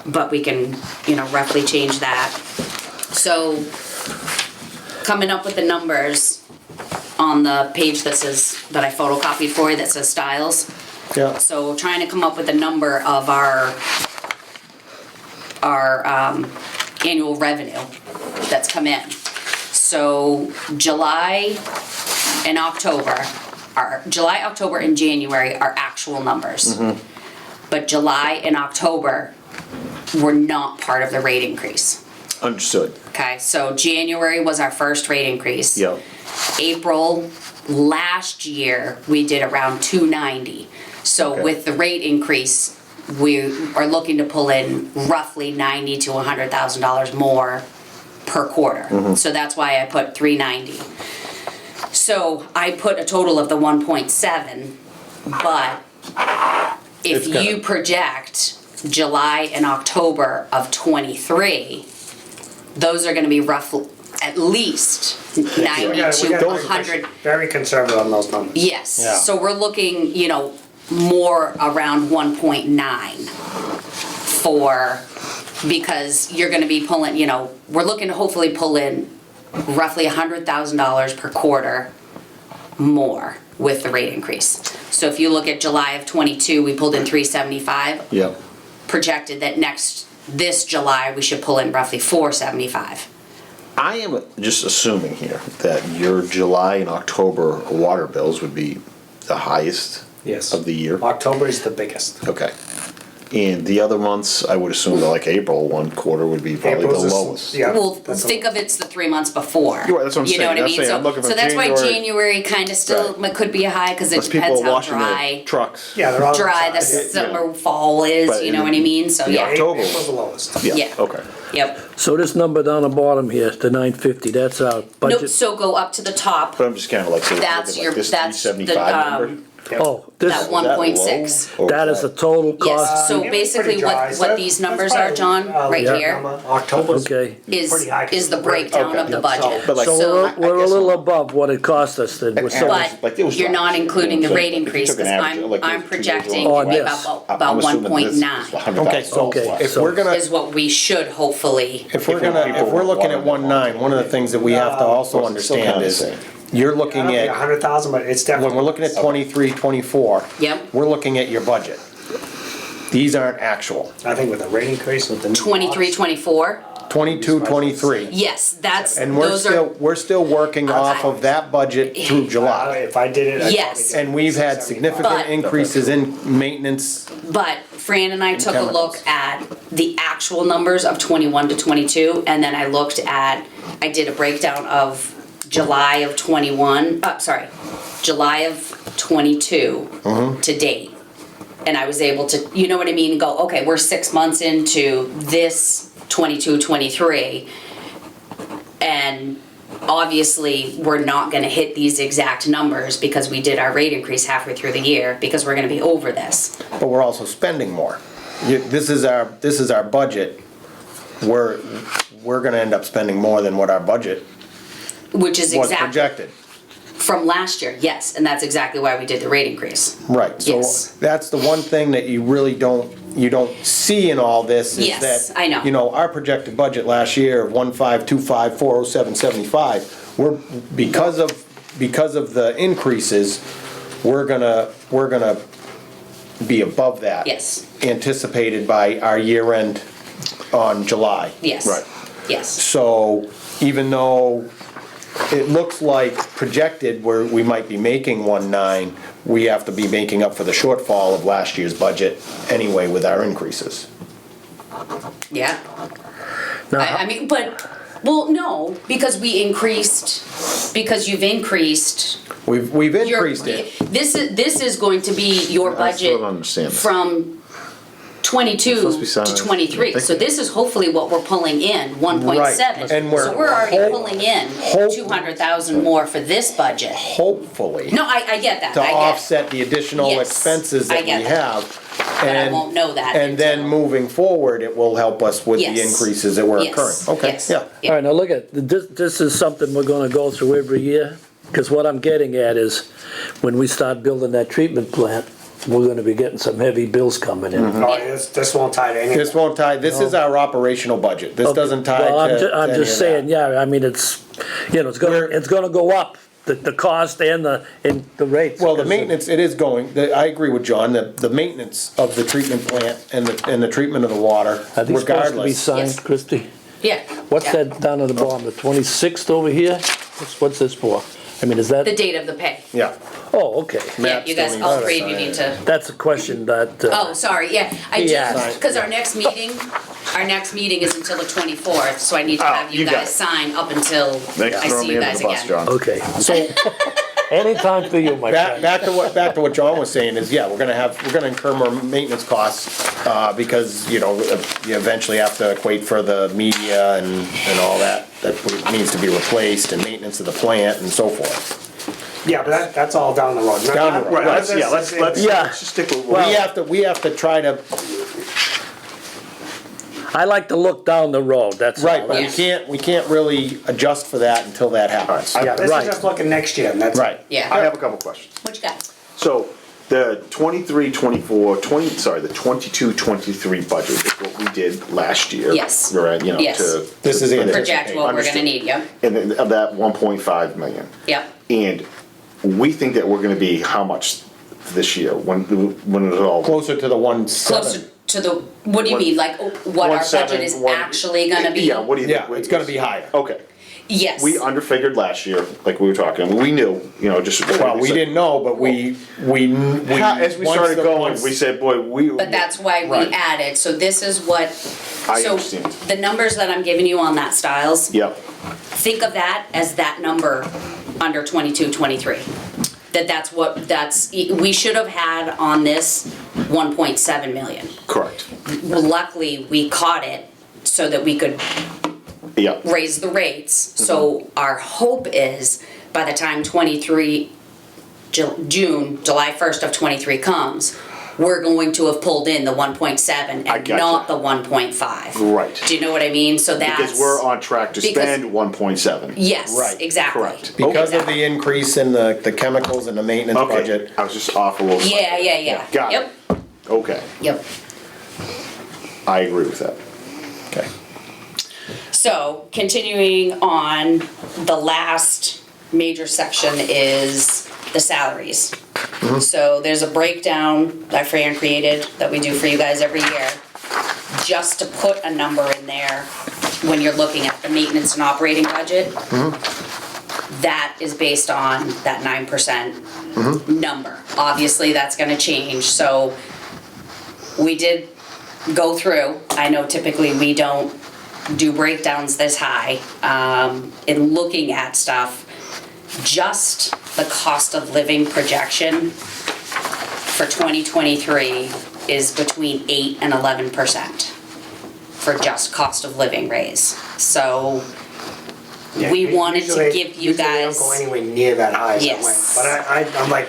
But we can, you know, roughly change that. So coming up with the numbers on the page that I photocopied for you that says styles. Yeah. So trying to come up with a number of our annual revenue that's come in. So July, October, and January are actual numbers. But July and October were not part of the rate increase. Understood. Okay, so January was our first rate increase. Yeah. April last year, we did around 290. So Okay. with the rate increase, we are looking to pull in roughly $90,000 to $100,000 more per quarter. So that's why I put 390. So I put a total of the 1.7, but if It's gonna- you project July and October of '23, those are gonna be roughly, at least 90 We to gotta 100. Very conservative on those numbers. Yes, Yeah. so we're looking, you know, more around 1.9 because you're gonna be pulling, you know, we're looking to hopefully pull in roughly $100,000 per quarter more with the rate increase. So if you look at July of '22, we pulled in 375. Yeah. Projected that this July, we should pull in roughly 475. I am just assuming here that your July and October water bills would be the highest Yes. of the year. October is the biggest. Okay. And the other months, I would assume that like April, one quarter would be probably April's the is- lowest. Yeah. Well, that's think of it's the 3 months before. You're right, that's what I'm You know saying. what I That's mean? saying, So, I'm looking so from that's why January- January kind of still Right. could be a high because it Unless people depends are how washing their dry, trucks. Yeah, they're all. dry the outside. summer, fall is, But you know what I mean? So, Yeah, yeah. October. April's the lowest. Yeah. Okay. Yep. So this number down the bottom here, the 950, that's our Nope, budget. so go up to the top. But I'm just kind of like, so look That's at your- like this that's the, 375 number. Oh, this, That 1.6. Or that is the total Yes, cost? so Yeah, basically pretty dry. So what these that's numbers are, probably, John, right Yeah. here, October's Okay. is pretty high 'cause is the it's break- breakdown Okay. of the Yep. budget. But like- So So, we're a guess little I'm- above what it cost us then. We're And- so- like, it was You're dropped. not including the So, rate like, if you increase, took an because average, like, I'm those 2 years projecting ago, Oh, to be yes. about I'm assuming that this is 1.9 $100,000 Okay, so Okay, if so- we're gonna, is what we should hopefully, if we're looking at 1.9, one of the things that we have to also Well, it's still understand kinda is, the same. you're I don't looking think at, 100,000, but it's definitely. when we're looking at 23, 24. Yep. We're looking at your budget. These aren't actual. I think with the rate increase with the new 23, laws, 24, 22, 23. Yes, that's, And those are, we're still working off of that budget through July. If I did it, I'd Yes. probably And we've had get significant 75. But- increases in maintenance. but Fran and I took a chemicals. look at the actual numbers of 21 to 22, and then I did a breakdown of July of 21, July of 22 to date. And I was able to, you know what I mean, go, okay, we're 6 months into this 22, 23, and obviously, we're not gonna hit these exact numbers because we did our rate increase halfway through the year, because we're gonna be over this. But we're also spending more. This is our budget. We're gonna end up spending more than what our budget Which is was exactly projected. from last year, yes, and that's exactly why we did the rate increase. Right, so Yes. that's the one thing that you really don't see in all this is Yes, that, I know. you know, our projected budget last year of 1,525, 407.75, because of the increases, we're gonna be above that. Yes. Anticipated by our year end on July. Yes. Right. Yes, So even though it looks like projected where we might be making 1.9, we have to be making up for the shortfall of last year's budget anyway with our increases. yeah. Now, I mean, but, well, no, because because you've increased We've your, increased it. this is going to be your I still budget don't understand this. from 22 Supposed to be to signed. 23. So this is hopefully what we're pulling in, 1.7. Right, and we're So we're already hope- pulling in hope- 200,000 more for this budget. Hopefully, No, I get that, to I get it. offset the additional Yes, expenses I that we get that. have. But I And- won't know that And then until- moving forward, it will help us with the Yes. increases that were Yes, occurring. Okay, yes, yeah. all right, now look at, this is something we're gonna go through every year, because what I'm getting at is, when we start building that treatment plant, we're gonna be getting some heavy bills coming in. No, this won't tie to anything. This won't tie, this is our operational budget. This doesn't tie to Well, I'm any just of saying, that. yeah, I mean, it's gonna go up, the cost and the rates. Well, the maintenance, it is going, I agree with John, the maintenance of the treatment plant and the treatment of the water, Are these supposed to be regardless. signed, Yes. Christie? Yeah. What's yeah. that down at the bottom, the 26th over here? What's this for? I mean, is that, The date of the pay. Yeah, oh, okay. Yeah, Matt you guys, still all needs three to of you sign need it. to. That's a question that, Oh, sorry, yeah, Yeah. because our next meeting is until the 24th, so I need to Oh, have you you got guys it. sign up until Thanks I for throwing see me you under guys the bus, again. John. okay. so Anytime for you, my friend. back to what John was saying is, yeah, we're gonna incur more maintenance costs, because, you know, you eventually have to equate for the media and all that needs to be replaced, and maintenance of the plant and so forth. Yeah, but that's all down the road. Down the road. Right, let's Yeah. just stick with. We have to try to, I like to look down the road, that's all. right, but Yeah. we can't really adjust for that until that happens. Yeah, this Right. is just looking next year, and that's. it. Right. Yeah. I have a couple questions. What you got? So, the 22-23 budget is what we did last year. Yes. Right, you know, Yes. to. This is to- anticipated. Project what we're gonna Understood. need, yep, And then of that 1.5 million. yep. And we think that we're gonna be how much this year, when it all? Closer to the 1.7. Closer to the, what do you mean, like, what our 1.7, budget is 1 actually gonna be? Yeah, what do you think? Yeah, it's gonna be higher. Okay, Yes. we underfigured last year, like we were talking, we knew, you know, just. Well, we didn't know, but we. As we once started the- going, once- we said, boy, we. But that's why we Right. added, so this is what, I so understand. the numbers that I'm giving you on that Styles, Yep, think of that as that number under 22, 23. We should have had on this 1.7 million. correct. Luckily, we caught it so that we could Yep, raise the rates. So our hope is by the time July 1st of 23 comes, we're going to have pulled in the 1.7 I and gotcha. not the 1.5. right. Do you know what I mean? So that's. Because we're on track to because- spend 1.7. Yes, Right, exactly. correct. Because of the increase in the chemicals and the maintenance Okay, budget. I was just off a little. Yeah. Got it. Yep, Okay, yep. I agree with that. Okay. So continuing on, the last major section is the salaries. So there's a breakdown that Fran created that we do for you guys every year, just to put a number in there when you're looking at the maintenance and operating budget, that is based on that 9% number. Obviously, that's gonna change, so we did go through. I know typically we don't do breakdowns this high, in looking at stuff. Just the cost of living projection for 2023 is between 8 and 11% for just cost of living raise. So we wanted to Usually- give you usually they guys. don't go anywhere near that high as it went. Yes. But I'm like,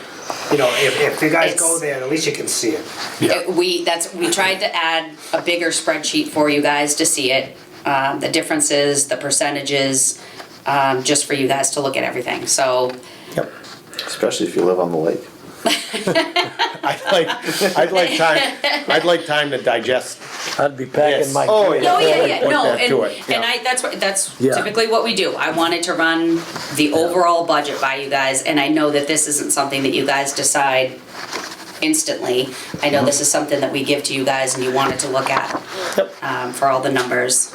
you know, if you guys go It's- there, at least you can see it. We tried to add a bigger spreadsheet for you guys to see it, the differences, the percentages, just for you guys to look at everything, so. Yep. Especially if you live on the lake. I'd like time to digest. I'd be packing Yes. my. Oh, gear. yeah. Oh, yeah, Put no, that to it, and yeah. that's Yeah. typically what we do. I wanted to run the overall budget by you guys, and I know that this isn't something that you guys decide instantly. I know this is something that we give to you guys and you wanted to look at, Yep. for all the numbers.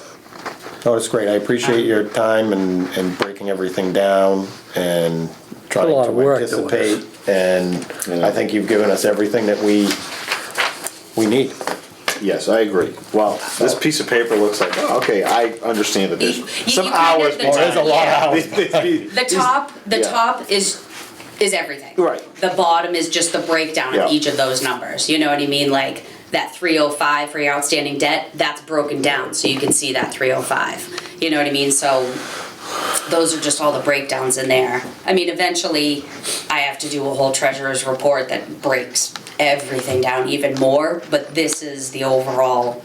No, it's great. I appreciate your time and breaking everything down and trying lot of to work doing anticipate. And I think you've given us everything that we need. Yes, I agree. Well, this piece of paper looks like, oh, okay, I understand that there's You some kinda- hours. the- Oh, there's a lot of hours. The top Yeah. is everything. Right. The bottom is just the breakdown Yeah. of each of those numbers, you know what I mean? Like, that 305 for your outstanding debt, that's broken down, so you can see that 305. You know what I mean? So, those are just all the breakdowns in there. I mean, eventually, I have to do a whole treasurer's report that breaks everything down even more, but this is the overall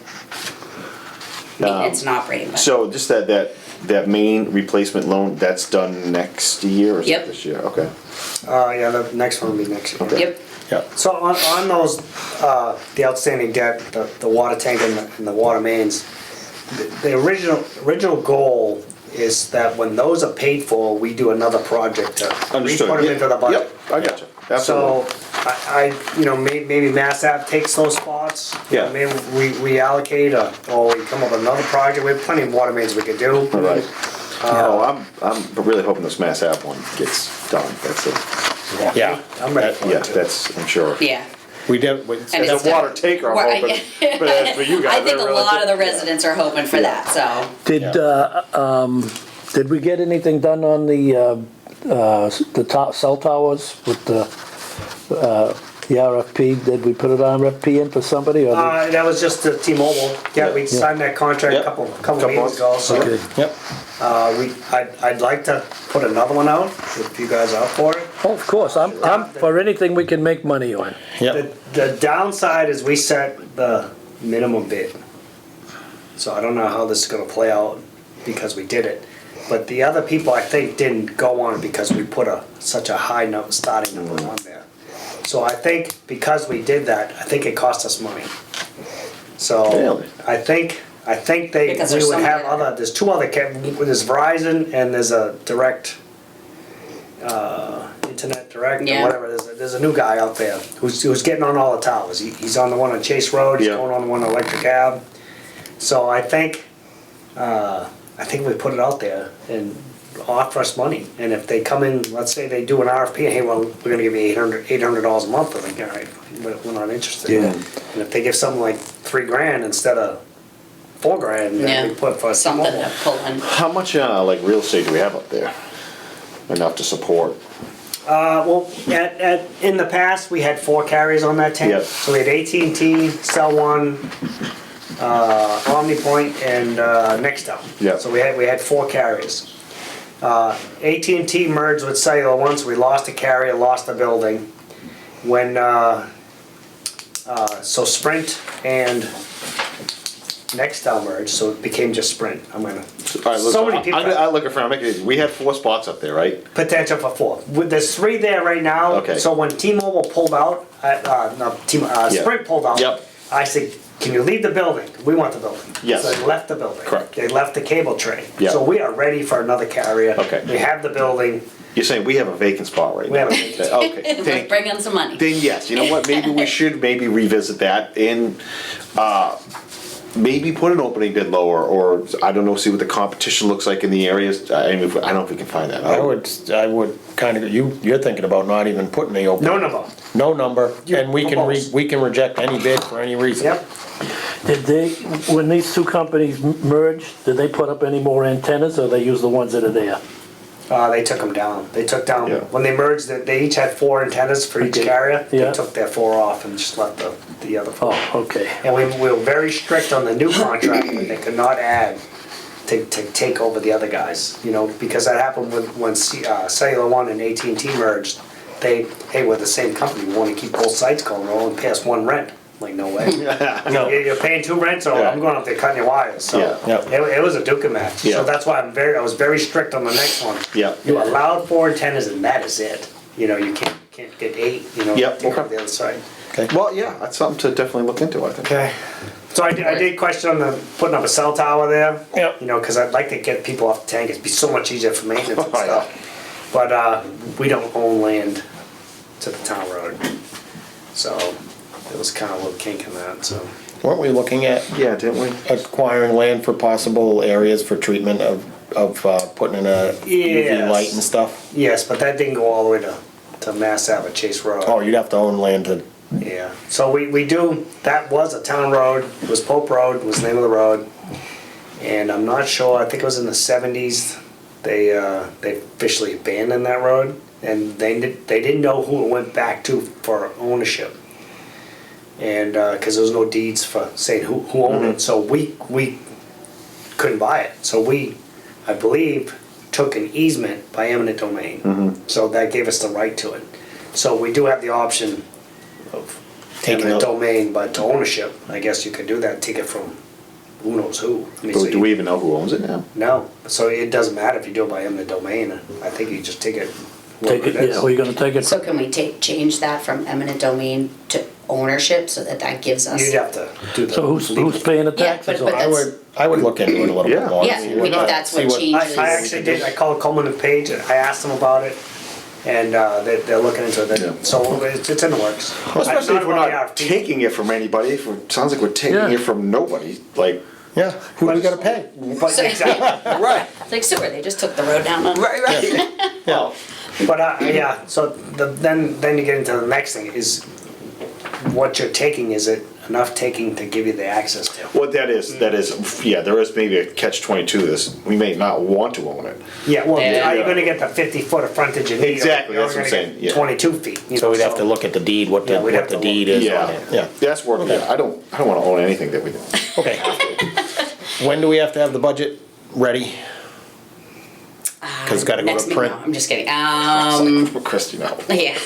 maintenance and operating budget. So just that main replacement loan, that's done next year or is it Yep. this year? Okay. Yeah, the next one will be next year. Yep, Yeah. So on those, the outstanding debt, the water tank and the water mains, the original goal is that when those are paid for, we do another project to Understood. re-put them into the budget. Yep, I got you. Absolutely. So, I, you know, maybe Mass Ave takes those spots. Yeah. Maybe we reallocate, or we come up with another project, we have plenty of water mains we could do. All right. Oh, I'm really hoping this Mass Ave one gets done. That's it. Yeah. I'm ready for Yeah, it too. that's, I'm sure. yeah. We did. And The it's water done. taker, I'm Right, hoping, but as for you guys, I think I a really lot of the think- residents are hoping for that, so. Did we get anything done on the top cell towers with the RFP? Did we put an RFP in for somebody or? That was just the T-Mobile. Yeah, we signed that contract a Yeah. couple Couple meetings ago, months. so. Okay. Yep. I'd like to put another one out, if you guys are up for it. Oh, of course, I'm for anything we can make money on. Yep. The downside is we set the minimum bid. So I don't know how this is gonna play out because we did it. But the other people, I think, didn't go on it because we put such a high starting number on there. So I think because we did that, I think it cost us money. So Really? I think they, Because we there's would so have many. there's two other, there's Verizon and there's a direct, internet direct or Yeah. whatever. There's a new guy out there who's getting on all the towers. He's on the one on Chase Road, he's Yeah. going on the one on Electric Ave. So I think we put it out there and offer us money. And if they come in, let's say they do an RFP, hey, well, we're gonna give you $800 a month. I'm like, all right, we're not interested. Yeah. And if they give something like $3,000 instead of $4,000, Yeah, then we put for something T-Mobile. to pull in. How much like real estate do we have up there? Enough to support? Well, in the past, we had 4 carriers on that tank. Yep. So we had AT&T, Cell One, OmniPoint, and Nextel. Yep. So we had 4 carriers. AT&T merged with Cellular once. We lost a carrier, lost a building. When so Sprint and Nextel merged, so it became just Sprint. I'm gonna. All right, listen, So many people. I look at I'm making it easy. We had 4 spots up there, right? Potential for 4. There's 3 there right now. Okay. So when T-Mobile pulled out, Sprint pulled out. Yep. I said, can you leave the building? We want the building. Yes. So they left the building. Correct. They left the cable tray. Yep. So we are ready for another carrier. Okay. We have the building. You're saying we have a vacant spot right We now? have a vacant Okay, Let's thank you. bring in some money. Then yes, you know what, maybe we should maybe revisit that in, maybe put an opening bid lower, or I don't know, see what the competition looks like in the areas. I mean, I don't know if we can find that. I would kind of, you're thinking about not even putting the open. No number. No number, and we can, propose. we can reject any bid for any reason. Yep. Did they, when these two companies merged, did they put up any more antennas, or they use the ones that are there? They took them down. They took down, Yeah. when they merged, they each had 4 antennas for each Okay. carrier. Yeah. They took their 4 off and just left the other 4. Oh, okay. And we were very strict on the new contract that they could not add to take over the other guys, you know, because that happened when Cellular One and AT&T merged. Hey, we're the same company, we wanna keep both sites going, we're only pay us 1 rent. Like, no way. No. You're paying 2 rents, or I'm going up there cutting your wires, so. Yeah. Yeah. It was a duke match, Yeah. so that's why I was very strict on the next one. Yeah. You allowed 4 antennas and that is it, you know, you can't get 8, you know, Yep, take okay. over the other side. Well, yeah, that's something to definitely look into, I think. Okay. So I did question on the putting up a cell tower there. Yep. You know, because I'd like to get people off the tank. It'd be so much easier for maintenance and Oh, yeah. stuff. But we don't own land to the town road, so it was kind of a little kink in that. So Weren't we looking at Yeah, didn't we? acquiring land for possible areas for treatment of putting in a UV Yes. light and stuff? yes, but that didn't go all the way to Mass Ave at Chase Road. Oh, you'd have to own land to, Yeah, so we do, that was a town road, it was Pope Road, was the name of the road. And I'm not sure, I think it was in the 70s, they officially abandoned that road. And they didn't know who it went back to for ownership. And, cause there was no deeds for saying who owned it, so we couldn't buy it. So we, I believe, took an easement by eminent domain. So that gave us the right to it. So we do have the option of Taking taking the it. domain, but to ownership, I guess you could do that, take it from who knows who. I mean, so Do we even know who owns it now? No, so it doesn't matter if you do it by eminent domain, I think you just take it. Take it, yeah, we're gonna take it. So can we change that from eminent domain to ownership so that gives us? You'd have to do the. So who's paying the Yeah, taxes but on I it? I would look into it a little bit Yeah. more. Yeah, see I mean, if that's what see changes. I actually did, I called Coleman and Page, and I asked them about it, and they're looking into it, Yeah. so it's in the works. Especially if we're about not the RFP. taking it from anybody, if it sounds like we're taking Yeah. it from nobody, like. Yeah, who do we gotta pay? But exactly, Right. It's like sewer, they just took the road down. Right. Yeah. but yeah, so then you get into the next thing, is what you're taking, is it enough taking to give you the access to? What that is, yeah, there is maybe a catch-22 to this. We may not want to own it. Yeah, well, Yeah. are you gonna get the 50-foot of frontage you need? Exactly, You're that's what I'm gonna saying, get yeah. 22 feet. you So know, we'd have to look at the deed, what Yeah, we'd have the to deed look. is Yeah. on it, yeah. That's worth it. I don't wanna own anything that we don't. Okay. When do we have to have the budget ready? Cause it's gotta go Next to meeting, print. no, I'm just kidding. For Christie now. Yeah.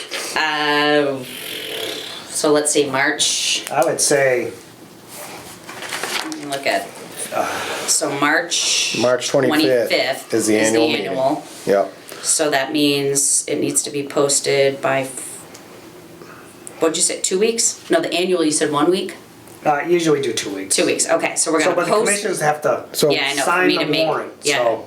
So let's see, March, I would say, let me look at, so March. March 25th is the annual meeting. annual. Yeah, So that means it needs to be posted by, what'd you say, 2 weeks? No, the annual, you said 1 week? usually do 2 weeks. 2 weeks, okay, so we're So, gonna but the post. commissioners have to so. Yeah, I know, for sign me to the make, warrant, yeah. so.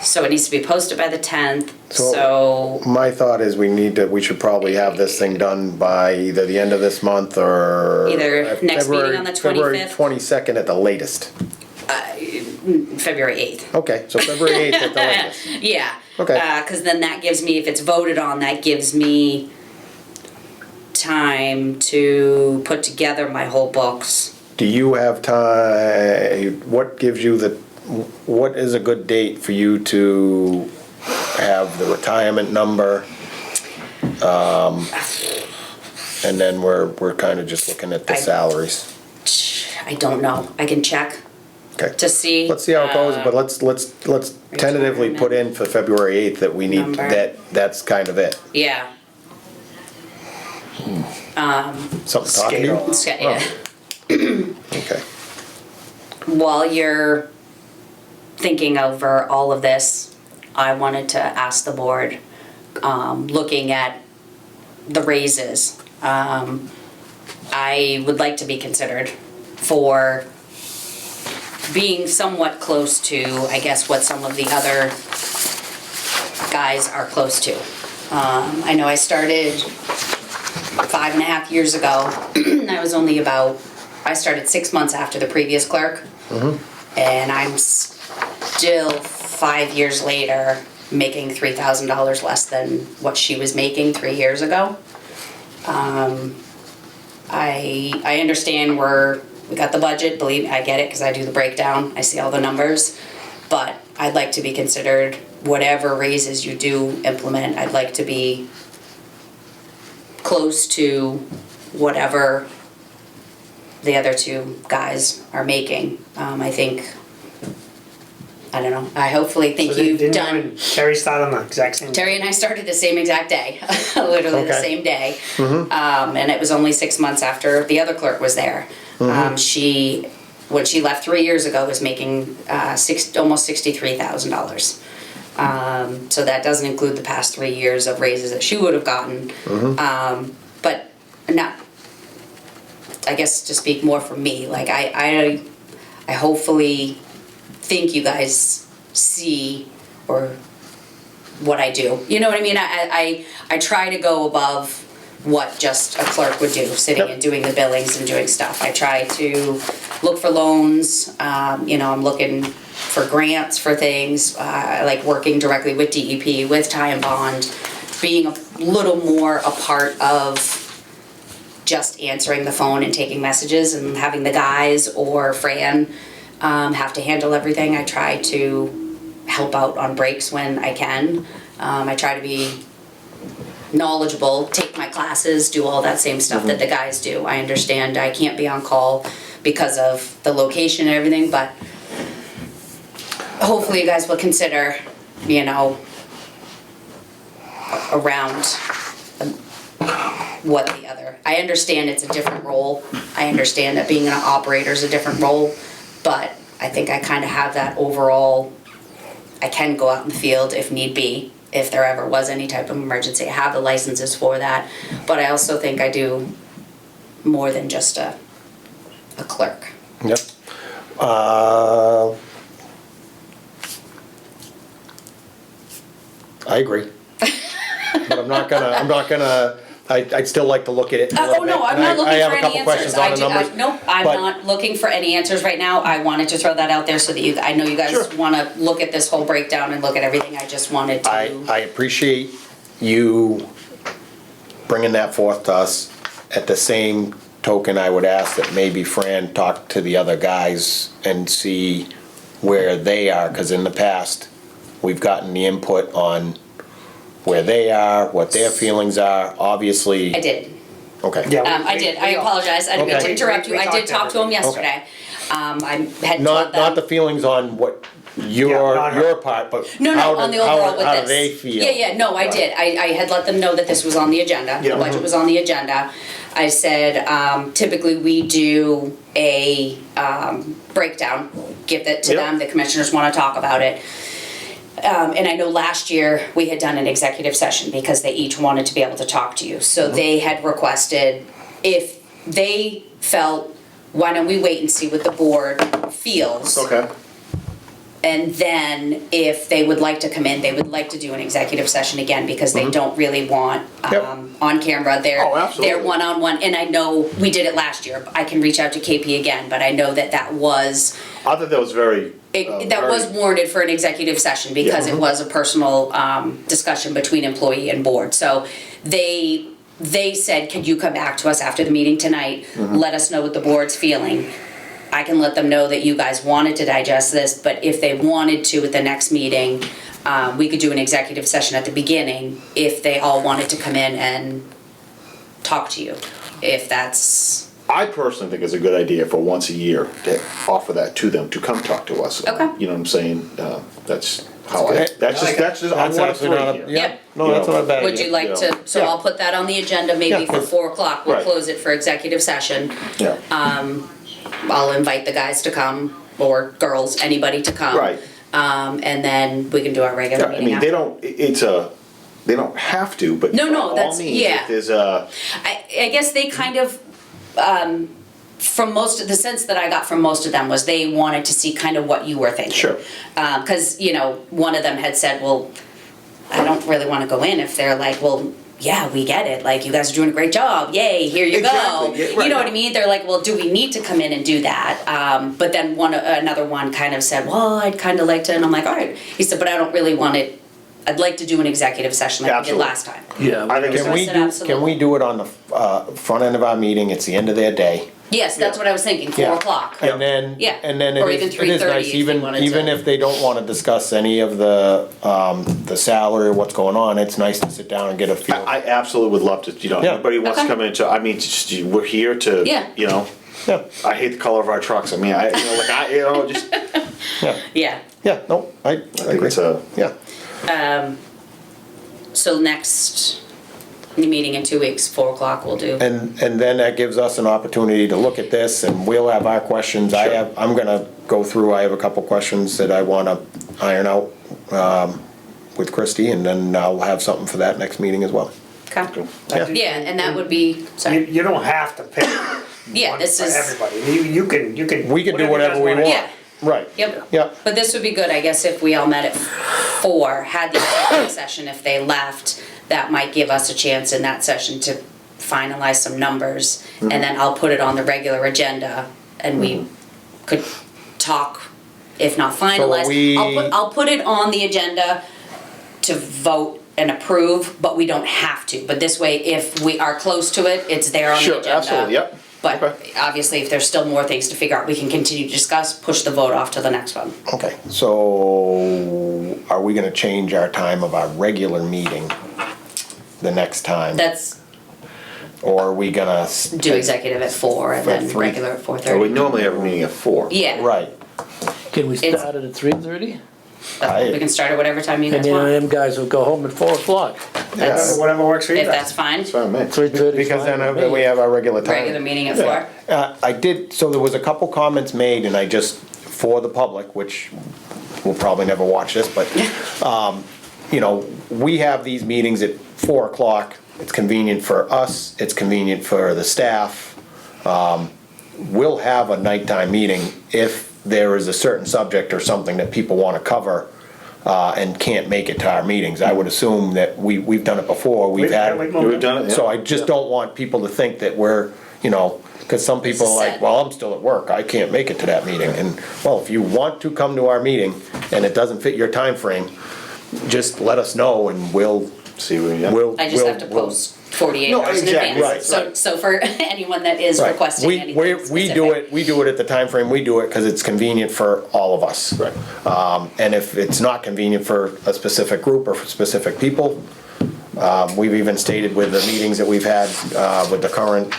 So it needs to be posted by the 10th, So- so, My thought is we should probably have this thing done by either the end of this month or. Either next meeting on the February 25th. 22nd at the latest. February 8th. Okay, so February 8th at the latest. Yeah. Okay. Cause then that gives me, if it's voted on, that gives me time to put together my whole books. Do you have time, what gives you what is a good date for you to have the retirement number? And then we're kinda just looking at the salaries. I don't know, I can check Okay. to see. Let's see how it goes, but let's tentatively put in for February 8th that we need, Number. that's kind of it. Yeah. Something talking to you? Scale. Yeah. Okay. While you're thinking over all of this, I wanted to ask the board, looking at the raises, I would like to be considered for being somewhat close to, I guess, what some of the other guys are close to. I know I started 5.5 years ago, I was only about I started 6 months after the previous clerk. And I'm still 5 years later making $3,000 less than what she was making 3 years ago. I understand we got the budget, believe me, I get it, because I do the breakdown, I see all the numbers. But I'd like to be considered, whatever raises you do implement, I'd like to be close to whatever the other two guys are making. I think, I don't know, I hopefully think So you've didn't you done. and Terry start on the exact same? Terry and I started the same exact day, literally the Okay. same day. And it was only 6 months after the other clerk was there. When she left 3 years ago, was making almost $63,000. So that doesn't include the past 3 years of raises that she would have gotten. But not, I guess to speak more for me, like I hopefully think you guys see or what I do. You know what I mean? I try to go above what just a clerk would do, sitting and doing the billings and doing stuff. I try to look for loans, I'm looking for grants for things, I like working directly with DEP, with Ty and Bond, being a little more a part of just answering the phone and taking messages and having the guys or Fran have to handle everything. I try to help out on breaks when I can. I try to be knowledgeable, take my classes, do all that same stuff that the guys do. I understand I can't be on call because of the location and everything, but hopefully you guys will consider, around what the other. I understand it's a different role. I understand that being an operator is a different role, but I think I kind of have that overall. I can go out in the field if need be, if there ever was any type of emergency. I have the licenses for that, but I also think I do more than just a clerk. Yep. I agree. But I'm not gonna, I'd still like to look at it a little Oh, no, bit. I'm And not looking I have for a any couple answers. questions on the numbers. Nope, I'm but- not looking for any answers right now. I wanted to throw that out there so that I know you guys Sure. wanna look at this whole breakdown and look at everything. I just wanted to. I appreciate you bringing that forth to us. At the same token, I would ask that maybe Fran talk to the other guys and see where they are, because in the past, we've gotten the input on where they are, what their feelings are, obviously. I did. Okay. Yeah. I did. I apologize. I didn't mean to Okay. interrupt you. We I did talked talk to him everything. yesterday. I had Not told the them. feelings on what Yeah, not her. your part, but No, how on the do, overall with how this. do they feel? Yeah, no, I did. I had let them know that this was on the agenda. Yeah. The budget was on the agenda. I said, typically we do a breakdown, give it to Yep. them. The commissioners want to talk about it. And I know last year we had done an executive session because they each wanted to be able to talk to you. So they had requested, if they felt, why don't we wait and see what the board feels? Okay. And then if they would like to come in, they would like to do an executive session again because they don't really want Yep. on camera Oh, absolutely. their one-on-one. And I know we did it last year. I can reach out to KP again, but I know that was I thought that was very. that was warranted for an executive session because it was a personal discussion between employee and board. So they said, could you come back to us after the meeting tonight? Let us know what the board's feeling. I can let them know that you guys wanted to digest this, but if they wanted to at the next meeting, we could do an executive session at the beginning if they all wanted to come in and talk to you. If that's, I personally think it's a good idea for once a year to offer that to them to come talk to us. Okay. You know what I'm saying? That's how I. That's That's just. That's just. That's I want actually not it a, here. yeah, Yep. no, that's not a bad would idea. you like to, so Yeah. I'll put that on the agenda maybe Yeah. for 4 o'clock. We'll Right. close it for executive session. Yeah. I'll invite the guys to come, or girls, anybody to come. Right. And then we can do our regular Yeah, I meeting mean, after. they don't. It's a. They don't have to, but No, by all that's- means, yeah. if there's a. I guess they kind of, from most of the sense that I got from most of them was they wanted to see kind of what you were thinking. Sure. Because, one of them had said, well, I don't really want to go in if they're like, well, yeah, we get it. Like, you guys are doing a great job. Yay, here you Exactly. go. Yeah, You right. know what I mean? They're like, well, do we need to come in and do that? But then another one kind of said, well, I'd kind of like to, and I'm like, all right. He said, but I don't really want it. I'd like to do an executive session like Absolutely. we did last time. Yeah. I think it's, Can we said do, absolutely. can we do it on the, front end of our meeting, it's the end of their day? Yes, that's what I was thinking, 4 Yeah. o'clock. And then, Yeah. and then Or it even is, it is 3:30 nice, if you even, wanted even to. if they don't wanna discuss any of the salary or what's going on, it's nice to sit down and get a feel. I absolutely would love to, you know, Yeah. anybody wants to Okay. come into, I mean, just, we're here to, Yeah. you know, Yeah, I hate the color of our trucks. I mean, just, yeah, Yeah. yeah, no, I think agree, it's a, yeah. So next meeting in 2 weeks, 4 o'clock we'll do. And then that gives us an opportunity to look at this, and we'll have our questions. Sure. I'm gonna go through, I have a couple questions that I wanna iron out, with Christie, and then I'll have something for that next meeting as well. Okay. Yeah. Yeah, and that would be, sorry. You don't have to pick Yeah, one this for is. everybody. You can. We can do you whatever guys we wanna want. do. Yeah. Right. Yep. Yep. But this would be good, I guess, if we all met at 4, had the executive session, if they left, that might give us a chance in that session to finalize some numbers. Mm-hmm. And then I'll put it on the regular agenda and we could talk, if not finalize. we- I'll put it on the agenda to vote and approve, but we don't have to. But this way, if we are close to it, it's there on the Sure, agenda. absolutely, yep. But Okay. obviously, if there's still more things to figure out, we can continue to discuss, push the vote off to the next one. Okay, so are we gonna change our time of our regular meeting the next time? That's Or are we gonna? do executive at 4 and For then 3. regular at we 4:30. normally have a meeting at 4. Yeah. Right. Can we It's- start it at 3:30? We can start at whatever time you And guys then want, them guys will go home at 4 o'clock. That's- Whatever works for you if guys. that's fine. It's fine, man. 3:30. Because then we have our regular time. Regular meeting at 4. I did, so there was a couple comments made, and I just, for the public, which will probably never watch this, but, you know, we have these meetings at 4 o'clock. It's convenient for us, it's convenient for the staff. We'll have a nighttime meeting if there is a certain subject or something that people want to cover, and can't make it to our meetings. I would assume that we've done it before, we've had. We've done it, yeah. So I just don't want people to think that we're, you know, because some people are like, Set. well, I'm still at work, I can't make it to that meeting. And, well, if you want to come to our meeting and it doesn't fit your time frame, just let us know and we'll, See, yeah. we'll. I just we'll- have to we'll- post 48 No, hours in exactly, advance. right, right. So for anyone that is Right. requesting We anything we do specific. we do it at the time frame we do it because it's convenient for all of us. Right. And if it's not convenient for a specific group or for specific people, we've even stated with the meetings that we've had, with the current,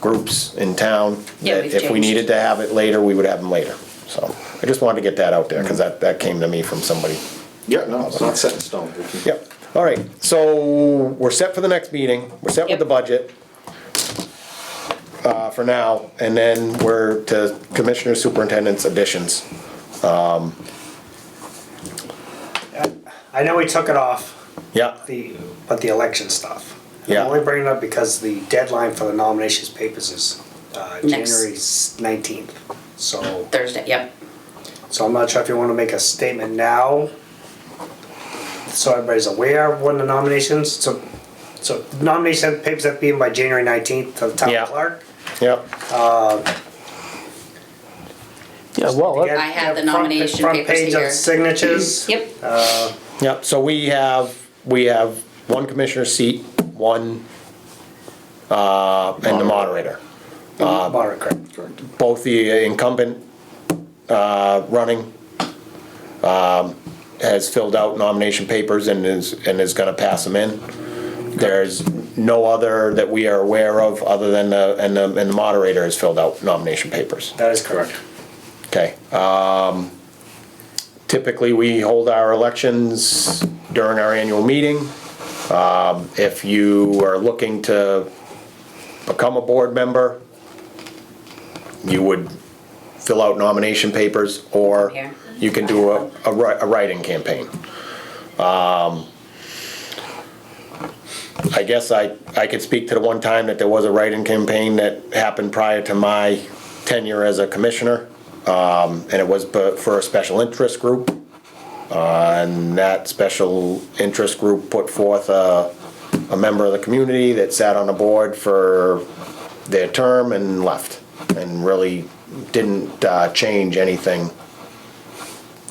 groups in town, Yeah, that we've if we changed. needed to have it later, we would have them later. So I just wanted to get that out there because that came to me from somebody. Yeah, no, it's not set in stone. We can- Yep, all right, so we're set for the next meeting, we're set with Yep. the budget for now, and then we're to Commissioner Superintendent's additions. I know we took it off, Yeah, but the election stuff. Yeah. I'm only bringing it up because the deadline for the nominations papers is Next. January 19th. So Thursday, yep. I'm not sure if you want to make a statement now, so everybody's aware of when the nominations. So nomination papers have to be in by January 19th to the town Yeah. clerk. yep, Yeah, well, Get- I have the get front- nomination front papers page here. of signatures. Yep. yep, so we have one commissioner seat, one, and the moderator. Moderate, correct. Both the incumbent running has filled out nomination papers and is gonna pass them in. There's no other that we are aware of, other than and the moderator has filled out nomination papers. That is correct. Okay. Typically, we hold our elections during our annual meeting. If you are looking to become a board member, you would fill out nomination papers, or Here. you can do a write-in campaign. I guess I could speak to the one time that there was a write-in campaign that happened prior to my tenure as a commissioner, and it was for a special interest group. And that special interest group put forth a a member of the community that sat on the board for their term and left, and really didn't change anything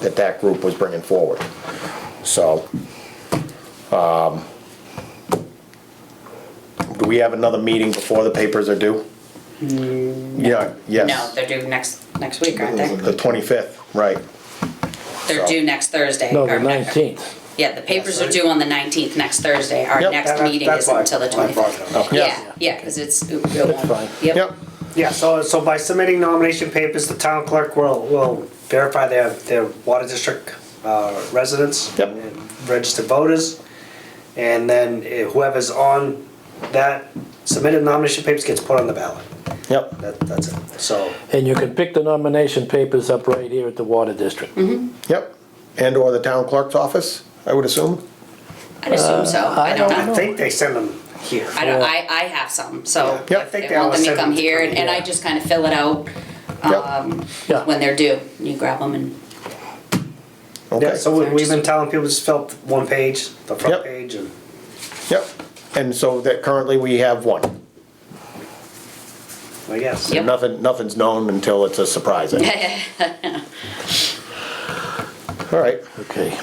that group was bringing forward. So, do we have another meeting before the papers are due? Yeah, yes. No, they're due next week, aren't they? The 25th, right. They're due next Thursday. No, the or- 19th. Yeah, the papers are due on the 19th, next Thursday. Our Yep. next meeting That's isn't why until the I brought it 25th. up. Yeah, because it's. That's fine. Yep, Yeah, so by submitting nomination papers, the town clerk will verify their water district residents. Yep. And registered voters. And then whoever's on that submitted nomination papers gets put on the ballot. yep. That's it. So, And you can pick the nomination papers up right here at the Water District. Yep, and/or the town clerk's office, I would assume. I'd assume so. I don't I know. think they send them here. I have some, so Yeah. if I think they they want them always to send come them to here, come and I here. just kind of fill it out Yeah. when they're due. You grab them and, Okay. Yeah, so we've been telling people just fill out one page, the front Yep. page, and Yep, and so that currently we have one. I guess. Yep. Nothing's known until it's a surprise. All right. Okay.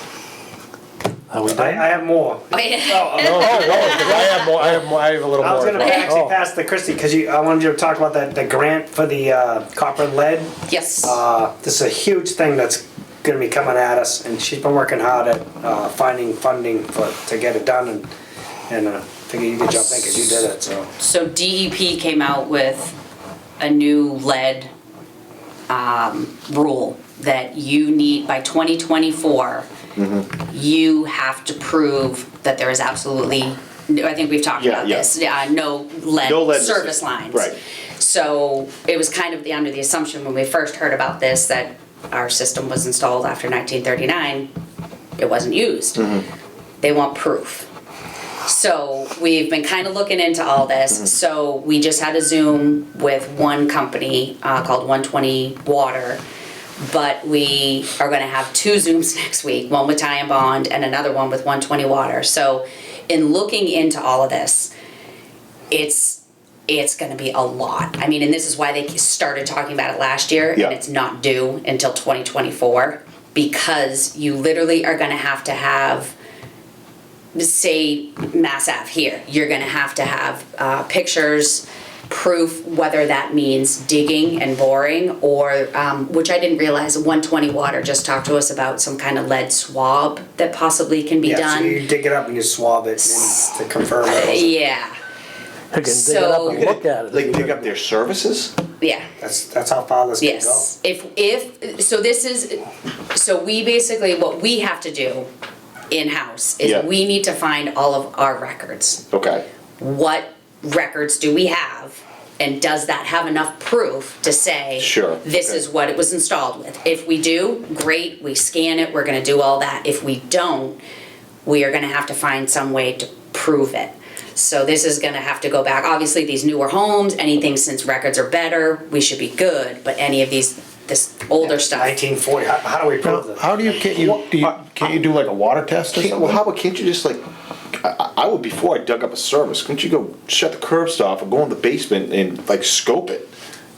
Are we I done? have more. Oh, 'cause I have a little I was more. gonna actually Oh. pass to Christie, because I wanted you to talk about the grant for the copper and lead. yes. This is a huge thing that's gonna be coming at us, and she's been working hard at finding funding to get it done, and figure you could jump in, because you did it, so. So DEP came out with a new lead rule that you need, by 2024, you have to prove that there is absolutely, I think we've talked Yeah, about yeah. this, no lead No lead service lines. right. So it was kind of under the assumption when we first heard about this that our system was installed after 1939, it wasn't used. They want proof. So we've been kind of looking into all this. So we just had a Zoom with one company called 120 Water, but we are going to have two Zooms next week, one with Ty and Bond and another one with 120 Water. So in looking into all of this, it's going to be a lot. I mean, and this is why they started talking about it last year, Yeah. and it's not due until 2024, because you literally are going to have, say, Mass Ave here, you're going to have pictures, proof, whether that means digging and boring, or, which I didn't realize, 120 Water just talked to us about some kind of lead swab that possibly can be Yeah, so done. you dig it up and you swab it and to confirm it. Yeah, I can dig it up and So- look at it. Like dig up their services? yeah. That's how far this can go. Yes, so we basically, what we have to do in-house Yeah. is we need to find all of our records. Okay. What records do we have? And does that have enough proof to say, Sure, this okay. is what it was installed with? If we do, great, we scan it, we're gonna do all that. If we don't, we are gonna have to find some way to prove it. So this is gonna have to go back, obviously these newer homes, anything since records are better, we should be good, but any of this older stuff. 1940, how do we prove this? How do you, can't you do like a water test or Well, something? how about, can't you just like, I would, before I dug up a service, couldn't you go shut the curbs off and go in the basement and like scope it?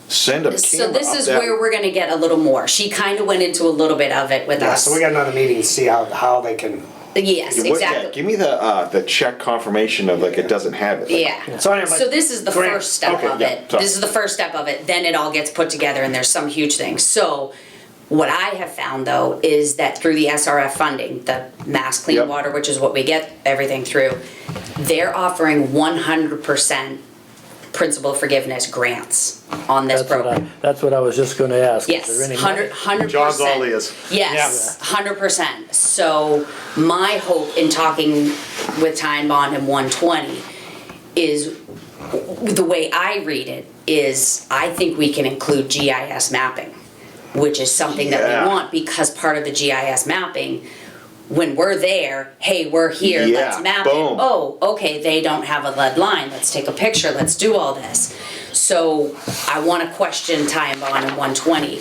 Send a camera So this up is that- where we're gonna get a little more. She kinda went into a little bit of it with Yeah, us. so we got another meeting to see how they can. Yes, Yeah, what- yeah, exactly. give me the check confirmation of like it doesn't have it. Like, Yeah. So anyway, So this is the grant- first step okay, of yeah, it. sorry. This is the first step of it. Then it all gets put together and there's some huge thing. So what I have found though is that through the SRF funding, the Mass Clean Yep. Water, which is what we get everything through, they're offering 100% principal forgiveness grants on this program. That's what I was just gonna ask. Is Yes, there any 100%. John's all ears. Yes, 100%. So my hope in talking with Ty and Bond and 120 is, the way I read it, is I think we can include GIS mapping, which is something that Yeah. we want, because part of the GIS mapping, when we're there, hey, we're here, Yeah, let's map boom. it. Oh, okay, they don't have a lead line, let's take a picture, let's do all this. So I wanna question Ty and Bond and 120,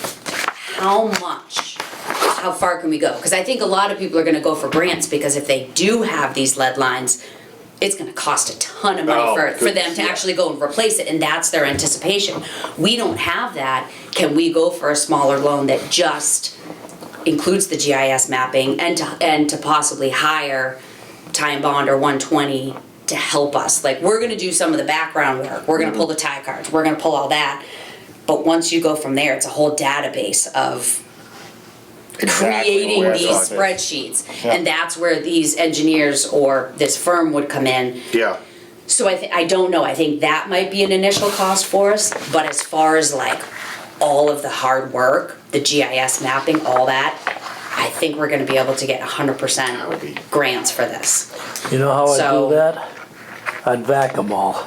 how far can we go? Because I think a lot of people are gonna go for grants, because if they do have these lead lines, it's gonna cost a ton of money Oh, for them goodness, to yeah. actually go and replace it, and that's their anticipation. We don't have that. Can we go for a smaller loan that just includes the GIS mapping and to possibly hire Time Bond or 120 to help us? Like, we're gonna do some of the background work, we're gonna pull the tie cards, we're gonna pull all that. But once you go from there, it's a whole database of creating where these it's at. spreadsheets. Yeah. And that's where these engineers or this firm would come in. Yeah. So I don't know, I think that might be an initial cost for us, but as far as like all of the hard work, the GIS mapping, all that, I think we're gonna be able to get 100% would be- grants for this. You know how I So- do that? I'd vac them all.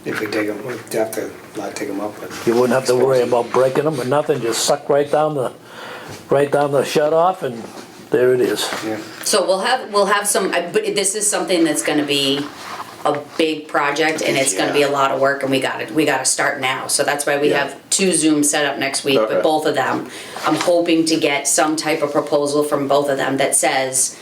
If we take them, we'd have to not take them up, but. You wouldn't have to worry about breaking them or nothing, just suck right down the shut off and there it is. Yeah. So we'll have some, but this is something that's gonna be a big project and it's gonna be a lot of work and we gotta start now. So that's why we Yeah. have 2 Zooms set up next week Okay. with both of them. I'm hoping to get some type of proposal from both of them that says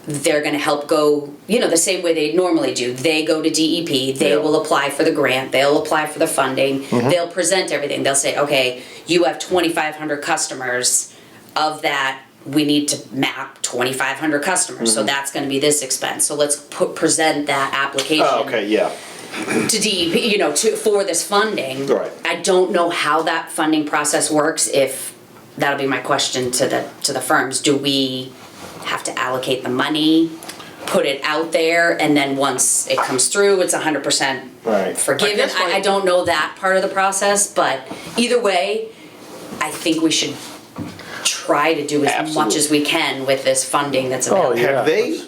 they're gonna help go, the same way they normally do. They go to DEP, they Yeah. will apply for the grant, they'll apply for the funding, they'll present everything. They'll say, okay, you have 2,500 customers. Of that, we need to map 2,500 customers, so that's gonna be this expense. So let's present that application Oh, okay, yeah. to DEP, for this funding. Right. I don't know how that funding process works, if, that'll be my question to the firms. Do we have to allocate the money, put it out there, and then once it comes through, it's 100% Right. forgiven? I guess my- I don't know that part of the process, but either way, I think we should try to do as much Absolutely. as we can with this funding that's available. yeah. Have they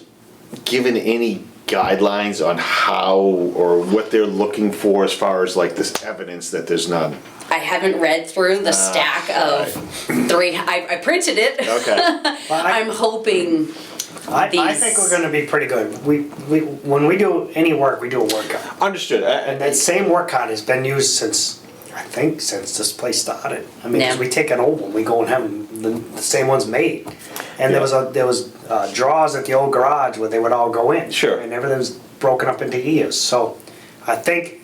given any guidelines on how or what they're looking for as far as like this evidence that there's none? I haven't read through the stack of 3, I printed it. Okay. I'm hoping I these. think we're gonna be pretty good. When we do any work, we do a work card. Understood. And that same work card has been used since this place started. I mean, 'cause Yeah. we take an old one, we go and have the same ones made. And there was drawers at the old garage where they would all go in. Sure. And everything was broken up into years. So I think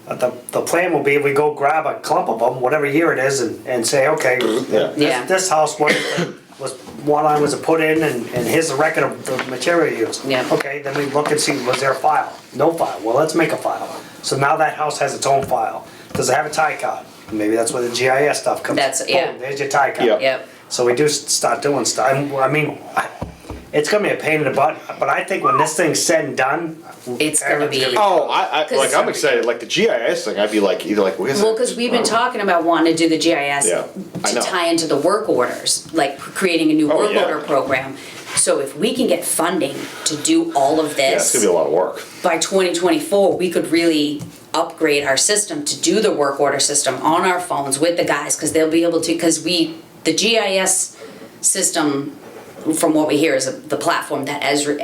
the plan will be we go grab a clump of them, whatever year it is, and say, okay, Yeah. Yeah. this house one line was put in, and here's the record of the material used. Yeah. Okay, then we look and see, was there a file? No file. Well, let's make a file. So now that house has its own file. Does it have a tie card? Maybe that's where the GIS stuff comes. Yeah. Boom, there's your tie card. Yeah. Yep. So we do start doing stuff. I mean, it's gonna be a pain in the butt, but I think when this thing's said and done, It's gonna be- Oh, I 'Cause- like I'm excited. Like the GIS thing, I'd be like either like where's Well, that? because we've been talking about wanting to do the GIS Yeah, I to know. tie into the work orders, like creating a new Oh, work yeah. order program. So if we can get funding to do all of Yeah, it's this gonna be a lot of work. by 2024, we could really upgrade our system to do the work order system on our phones with the guys, because they'll be able to, the GIS system, from what we hear, is the platform that Esri,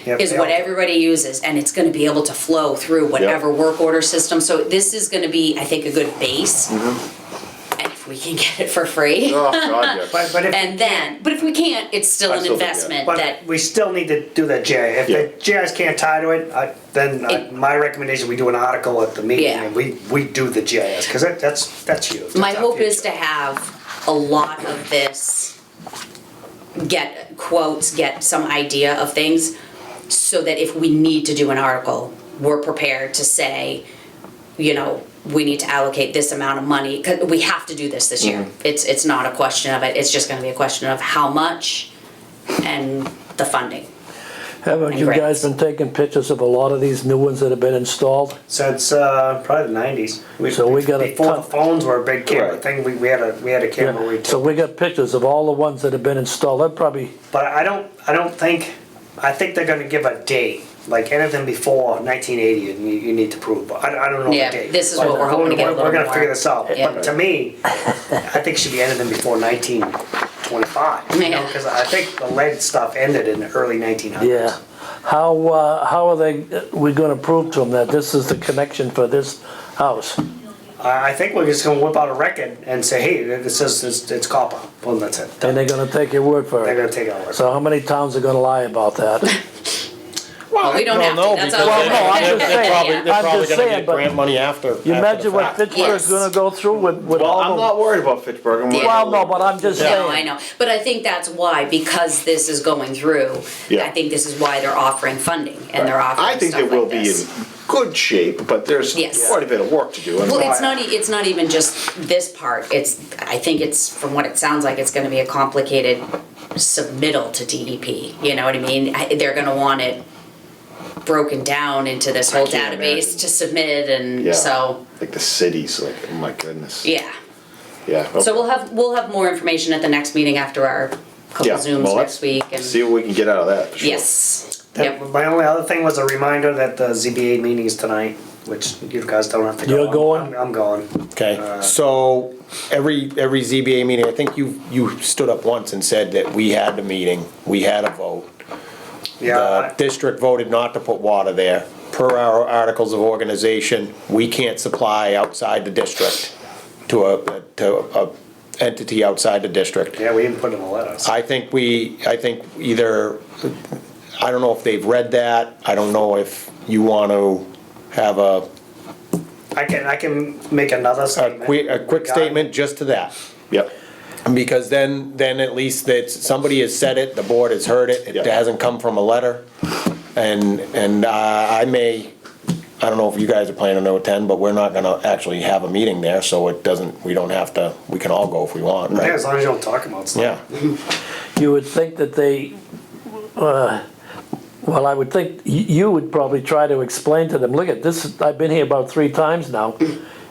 yep, is they what all- everybody uses, and it's gonna be able to flow through whatever work order system. So this is gonna be, I think, a good base. And if we can get it for free. Oh God, yeah. but if And then, but if we can't, it's still I an still think, yeah. investment But that, we still need to do that GIS. If Yeah. the GIS can't tie to it, my recommendation, we do an article at the meeting Yeah. and we do the GIS, because that's huge. my That's our hope is to future. have a lot of this, get quotes, get some idea of things, so that if we need to do an article, we're prepared to say, we need to allocate this amount of money, because we have to do this year. It's not a question of it, it's just gonna be a question of how much and the funding. Haven't And you guys grants. been taking pictures of a lot of these new ones that have been installed? Since probably the 90s. So we got a Before ton- the phones were a big camera Right. thing, we had a camera we So took. we got pictures of all the ones that have been installed, that probably, But I think they're gonna give a date, like anything before 1980, you need to prove, but I don't know the Yeah, date. this is But what we're hoping to get a little We're gonna more. figure this out, Yeah. but to me, I think it should be anything before 1925, Yeah. because I think the lead stuff ended in the early 1900s. yeah. How are we gonna prove to them that this is the connection for this house? I think we're just gonna whip out a record and say, hey, it says it's copper. Well, that's it. And they're gonna take your word for They're it. gonna take our word. So how many towns are gonna lie about that? Well, we don't have to, that's all. Well, no, I'm just saying. They're I'm probably just gonna saying, get but grant money after. You after imagine the what fact. Fitchburg's Yes. gonna go through with Well, I'm all not worried about Fitchburg. I'm worried Yeah. Well, no, but I'm just No, saying. I know, but I think that's why, because this is going through, Yeah. I think this is why they're offering funding, and they're I offering think they stuff will like be in this. good shape, but there's Yes. quite a bit of work to do. Well, it's not even just this part, I think it's, from what it sounds like, it's gonna be a complicated submittal to DEP, you know what I mean? They're gonna want it broken down into this whole can't database imagine. to submit, and Yeah. so, Like the cities, like, oh my goodness. yeah. Yeah. So we'll have more information at the next meeting after our couple Yeah, Zooms well, next week, and, See what we can get out of that, for sure. yes, yep. My only other thing was a reminder that the ZBA meeting is tonight, which you guys don't have to go. You're going? I'm going. Okay, so every ZBA meeting, I think you stood up once and said that we had the meeting, we had a vote. The Yeah, district voted not to put water there. Per our articles of organization, we can't supply outside the district to a entity outside the district. yeah, we didn't put in a letter. so- I think either, I don't know if they've read that, I don't know if you want to have a I can make another statement. quick statement just to that. Yep. Because then at least that somebody has said it, the board has heard it, it Yeah. hasn't come from a letter. And I don't know if you guys are planning to attend, but we're not gonna actually have a meeting there, so it doesn't, we don't have to, we can all go if we want, Yeah, right? as long as you don't talk about stuff. Yeah, You would think that they, well, I would think you would probably try to explain to them, look at this, I've been here about 3 times now,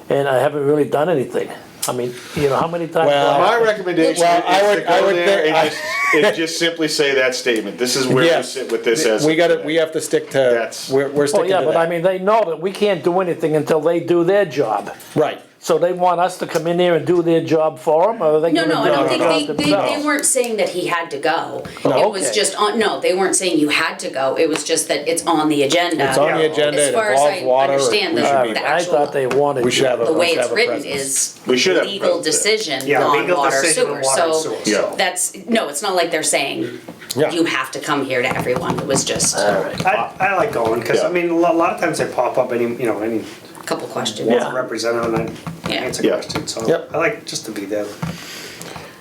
and I haven't really done anything. I mean, you know, how many times? Well, do I- My recommendation Well, I is would- to I go would there think- and just simply say that statement. This is where we yes. sit with this as. We have to stick to, That's- we're Well, sticking to yeah, that. but I mean, they know that we can't do anything until they do their job. Right. So they want us to come in there and do their job for them, or are they No, gonna no, do I don't their think job they themselves? weren't saying that he had to go. No, It was okay. just on, no, they weren't saying you had to go, it was just that it's on the agenda. It's on the agenda, As it far as involves I water. understand we the- should All be- right, the I thought they wanted. We should to. have a. The way let's it's have a written presence. is We should have a legal presence. decision Yeah, on legal water decision sewer, on water and so sewer, Yeah. so. that's, no, it's not like they're saying Yeah. you have to come here to everyone, it was just All a right. I like going, cause Yeah. I mean, a lot of times they pop up any couple questions. Yeah. representative and I Yeah. answer Yeah. questions, so Yep. I like just to be there.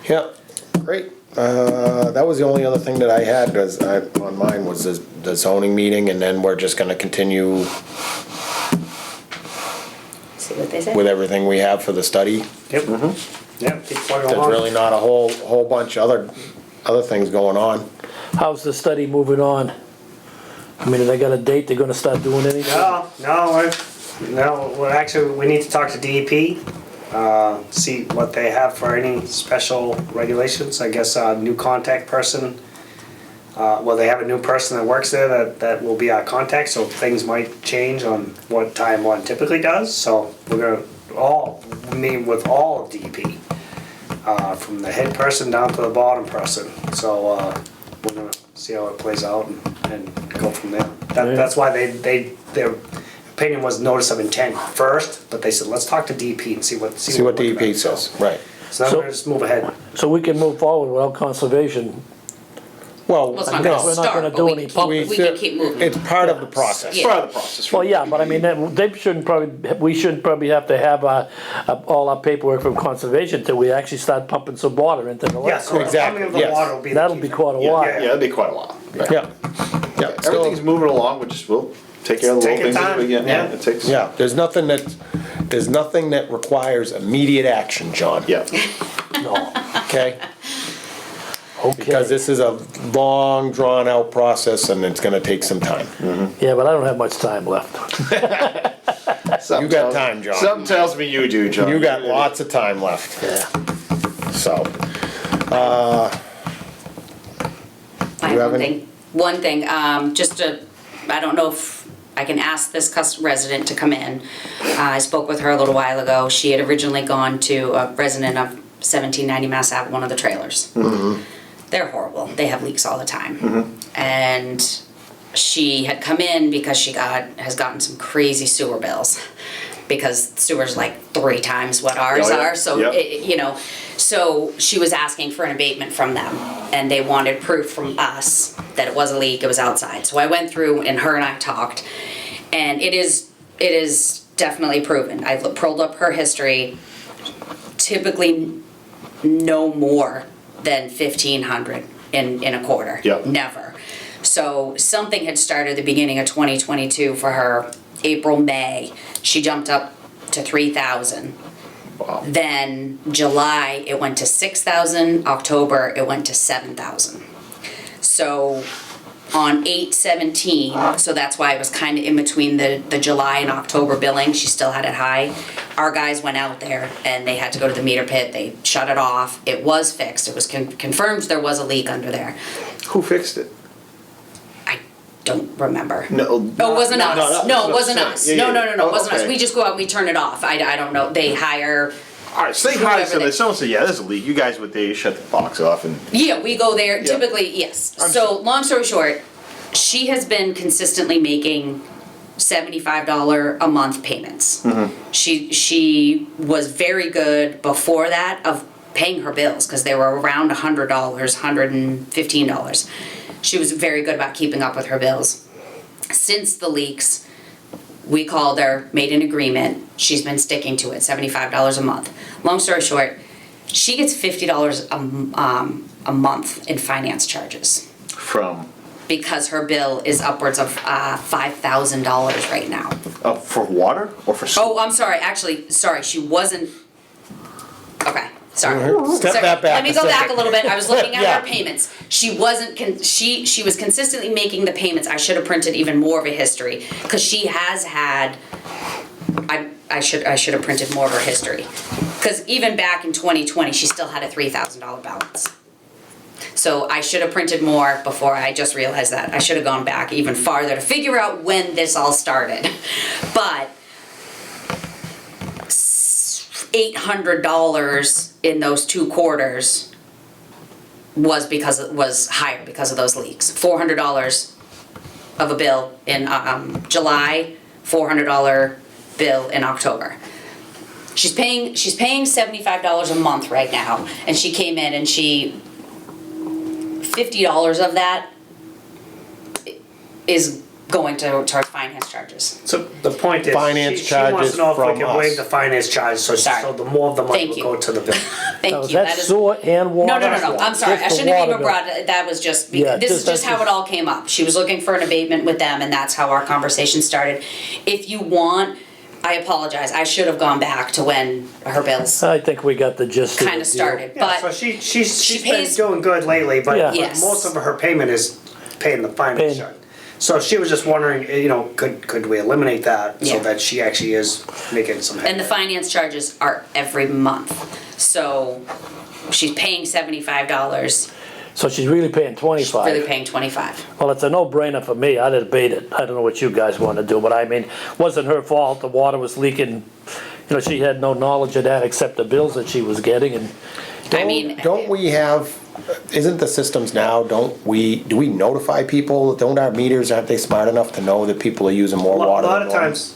Yeah, great. That was the only other thing that I had, on mine was the zoning meeting, and then we're just gonna continue See what they say? with everything we have for the study. Yep. Yeah, keep plugging There's along. really not a whole bunch other things going on. How's the study moving on? I mean, have they got a date they're gonna start doing anything? Well, actually, we need to talk to DEP, see what they have for any special regulations. I guess a new contact person. Well, they have a new person that works there that will be our contact, so things might change on what Time One typically does. So we're gonna meet with all of DEP, from the head person down to the bottom person. So we're gonna see how it plays out and go from there. That's why their opinion was notice of intent first, but they said, let's talk to DEP and see what See what we're looking DEP at. So- says, right. So now we're gonna just move ahead. So we can move forward without conservation. Well, Well, it's not no. gonna We're not gonna start, do but any we public- can keep moving. It's part of the process. Yeah. Part of the process. Well, yeah, but I mean, they shouldn't we shouldn't probably have to have all our paperwork from conservation till we actually start pumping some water into the lake. Yeah, so Exactly, coming of the yes. water will be. the That'll key be thing. quite a Yeah, while. yeah, it'd be quite a while. Right. Yeah, yeah. Everything's moving along, we'll take care of the Take little your things as we time, get. yeah. It takes. Yeah, there's nothing that requires immediate action, John. Yeah. No, Okay? okay. Because this is a long, drawn-out process, and it's gonna take some time. Yeah, but I don't have much time left. You got time, John. Something tells me you do, John. You got lots of time left, Yeah. so. I You have have any- one thing, I don't know if I can ask this resident to come in. I spoke with her a little while ago. She had originally gone to a resident of 1790 Mass Ave, one of the trailers. They're horrible. They have leaks all the time. And she had come in because she has gotten some crazy sewer bills. because sewer's like 3 times what ours Oh, yeah. are, so, Yep. you know, so she was asking for an abatement from them, and they wanted proof from us that it was a leak, it was outside. So I went through and her and I talked, and it is definitely proven. I pulled up her history, typically no more than 1,500 in a quarter. Yep. Never. So something had started the beginning of 2022 for her, April, May. She jumped up to 3,000. Wow. Then July, it went to 6,000. October, it went to 7,000. So on 8/17, so that's why it was kind of in between the July and October billing, she still had it high. Our guys went out there and they had to go to the meter pit. They shut it off. It was fixed. It was confirmed there was a leak under there. Who fixed it? I don't remember. No. Oh, it wasn't us. No, it wasn't sorry. us. Yeah, No, yeah. no, it wasn't us. Okay. We just go out and we turn it off. I don't know. They hire, All right, so they Whoever hired they- somebody. Someone said, "Yeah, there's a leak." You guys would they shut the box off and yeah, we go there, Yeah. typically, yes. I'm So, sure. long story short, she has been consistently making $75 a month payments. Mm-hmm. She was very good before that of paying her bills, because they were around $100, $115. She was very good about keeping up with her bills. Since the leaks, we called her, made an agreement. She's been sticking to it, $75 a month. Long story short, she gets $50 a month in finance charges from because her bill is upwards of $5,000 right now. for water or for Oh, I'm sorry. Actually, sorry. She wasn't. Okay. Sorry. Step Sorry. that back Let me a go back second. a little bit. I was looking at Yeah. her payments. She wasn't. She was consistently making the payments. I should have printed even more of a history because she has had. I should have printed more of her history because even back in 2020, she still had a $3,000 balance. So I should have printed more before I just realized that. I should have gone back even farther to figure out when this all started. But $800 in those 2 quarters was higher because of those leaks. $400 of a bill in July, $400 bill in October. She's paying $75 a month right now, and she came in and $50 of that is going towards finance charges. So the point is, Finance she wants charges to know if from we can us. waive the finance charges, so Sorry. the more of the money Thank will you. go to the bill. Thank Now, you. is that sewer and water? No, I'm sorry. I Just the shouldn't have water even bill. brought it. That was just, Yeah, this is just- just that's how it just- all came up. She was looking for an abatement with them, and that's how our conversation started. If you want, I apologize. I should have gone back to when her bills I think we got the gist of the kind of deal. started, Yeah, so but she's been pays- doing good lately, but Yeah. Yes. most of her payment is paying the finance Paying- charge. So she was just wondering, could we eliminate that so Yeah. that she actually is making some and the headway? finance charges are every month. So she's paying $75, So she's really paying really 25. paying $25. Well, it's a no-brainer for me. I'd debate it. I don't know what you guys want to do, but I mean, wasn't her fault. The water was leaking. She had no knowledge of that except the bills that she was getting, and I mean, Don't we have, isn't the systems now, do we notify people? Don't our meters, aren't they smart enough to know that people are using more A water? lot than of normal? times,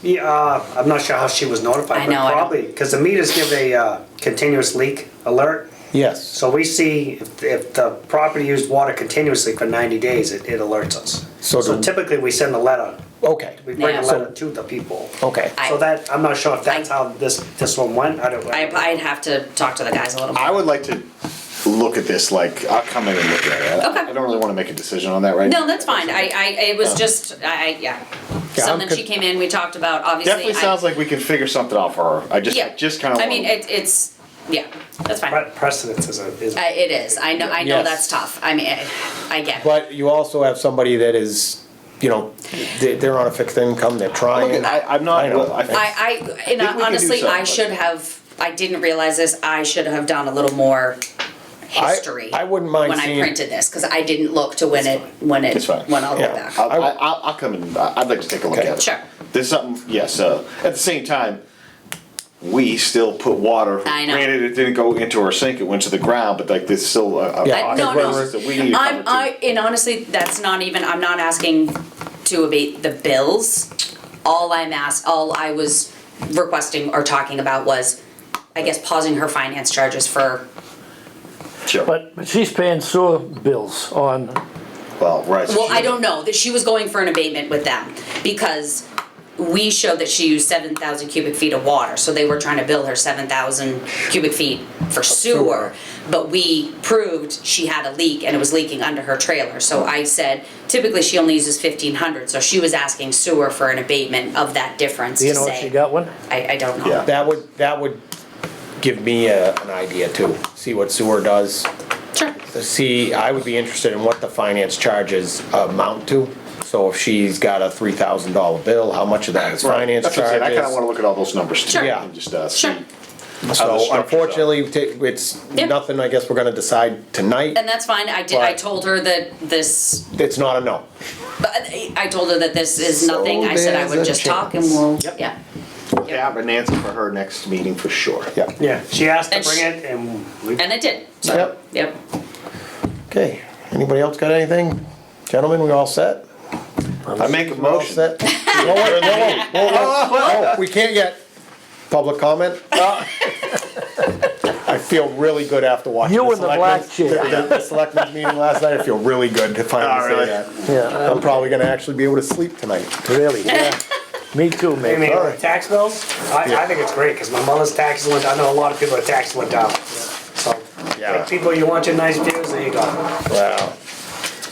I'm not sure how she was notified, I but know, I don't- probably, because the meters give a continuous leak alert. Yes. So we see if the property used water continuously for 90 days, it alerts us. So So do- typically, we send a letter, Okay, we bring Yeah. a letter to the people. okay. So that, I'm not sure if that's how this one went, I don't. I'd have to talk to the guys a little I more. would like to look at this. Like I'll come in and look at it. Okay. I don't really want to make a decision on that right now. No, that's fine. it was just, yeah. Yeah, I'm Something con- she came in, we talked about, obviously. Definitely sounds like we can figure something out for her. I just kind of. I mean, it's, yeah, that's fine. Precedence is It is. I know Yes. that's tough. I mean, I get it. But you also have somebody that is, they're on a fixed income, they're trying. I'm not. I know. I think- And think we can do honestly, something, I but- should have, I didn't realize this, I should have done a little more history. I wouldn't mind when seeing- I printed this, because I didn't look to when It's fine. I'll Yeah. look back. I'll come in. I'd like to take a look Okay. at it. Sure. There's something. Yes. At the same time, we still put water. I know. Granted, it didn't go into our sink; it went to the ground. But like, there's still a Yeah, No, process that we need to cover too. and honestly, that's not even, I'm not asking to abate the bills. All I was requesting or talking about was, I guess, pausing her finance charges for, Sure. But she's paying sewer bills on, Well, right. well, I don't know, that she was going for an abatement with them, because we showed that she used 7,000 cubic feet of water, so they were trying to bill her 7,000 cubic feet for sewer. But we proved she had a leak and it was leaking under her trailer, so I said, typically she only uses 1,500, so she was asking sewer for an abatement of that difference do you to know if say. she got one? I don't know. Yeah. That would give me an idea too, see what sewer does. Sure. See, I would be interested in what the finance charges amount to. So if she's got a $3,000 bill, how much of that is finance That's what I'm saying. I kinda wanna charges? look at all those numbers too. Sure. Yeah. And just, Sure. see. how the So structures are. unfortunately, it's Yeah. nothing, I guess we're gonna decide tonight. And that's fine, I Right. told her that this, It's not a no. but I told her that this is So nothing, I said I there's would a just talk and chance. we'll, Yep. yeah. Yeah, but Nancy for her next meeting for sure. Yeah. Yeah, she asked to And bring she- it and we. And it did, so, Yep. yep. Okay, anybody else got anything? Gentlemen, we all set? I make a We're all motion. set? Whoa, wait, whoa, we can't yet. Public comment? I feel really good after watching You the in the black selectmen's- chair. the selectmen's meeting last night. I feel really good to Oh, finally really? say that. Yeah, I'm probably gonna actually be able to sleep tonight. really, yeah. Me too, I man. mean, Alright. tax bills, I think it's great, cause my mother's taxes went, I know a lot of people, their taxes went down. So, Yeah. like, people, you want your nice views, there you go. Wow.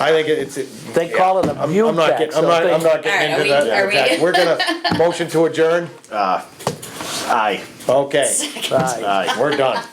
I think it's. They call it a I'm view not tax, getting, I'm don't not, they? I'm not getting Alright, into are that. we- are we- We're gonna, motion to adjourn? Aye. Okay, Aye. Aye. we're done.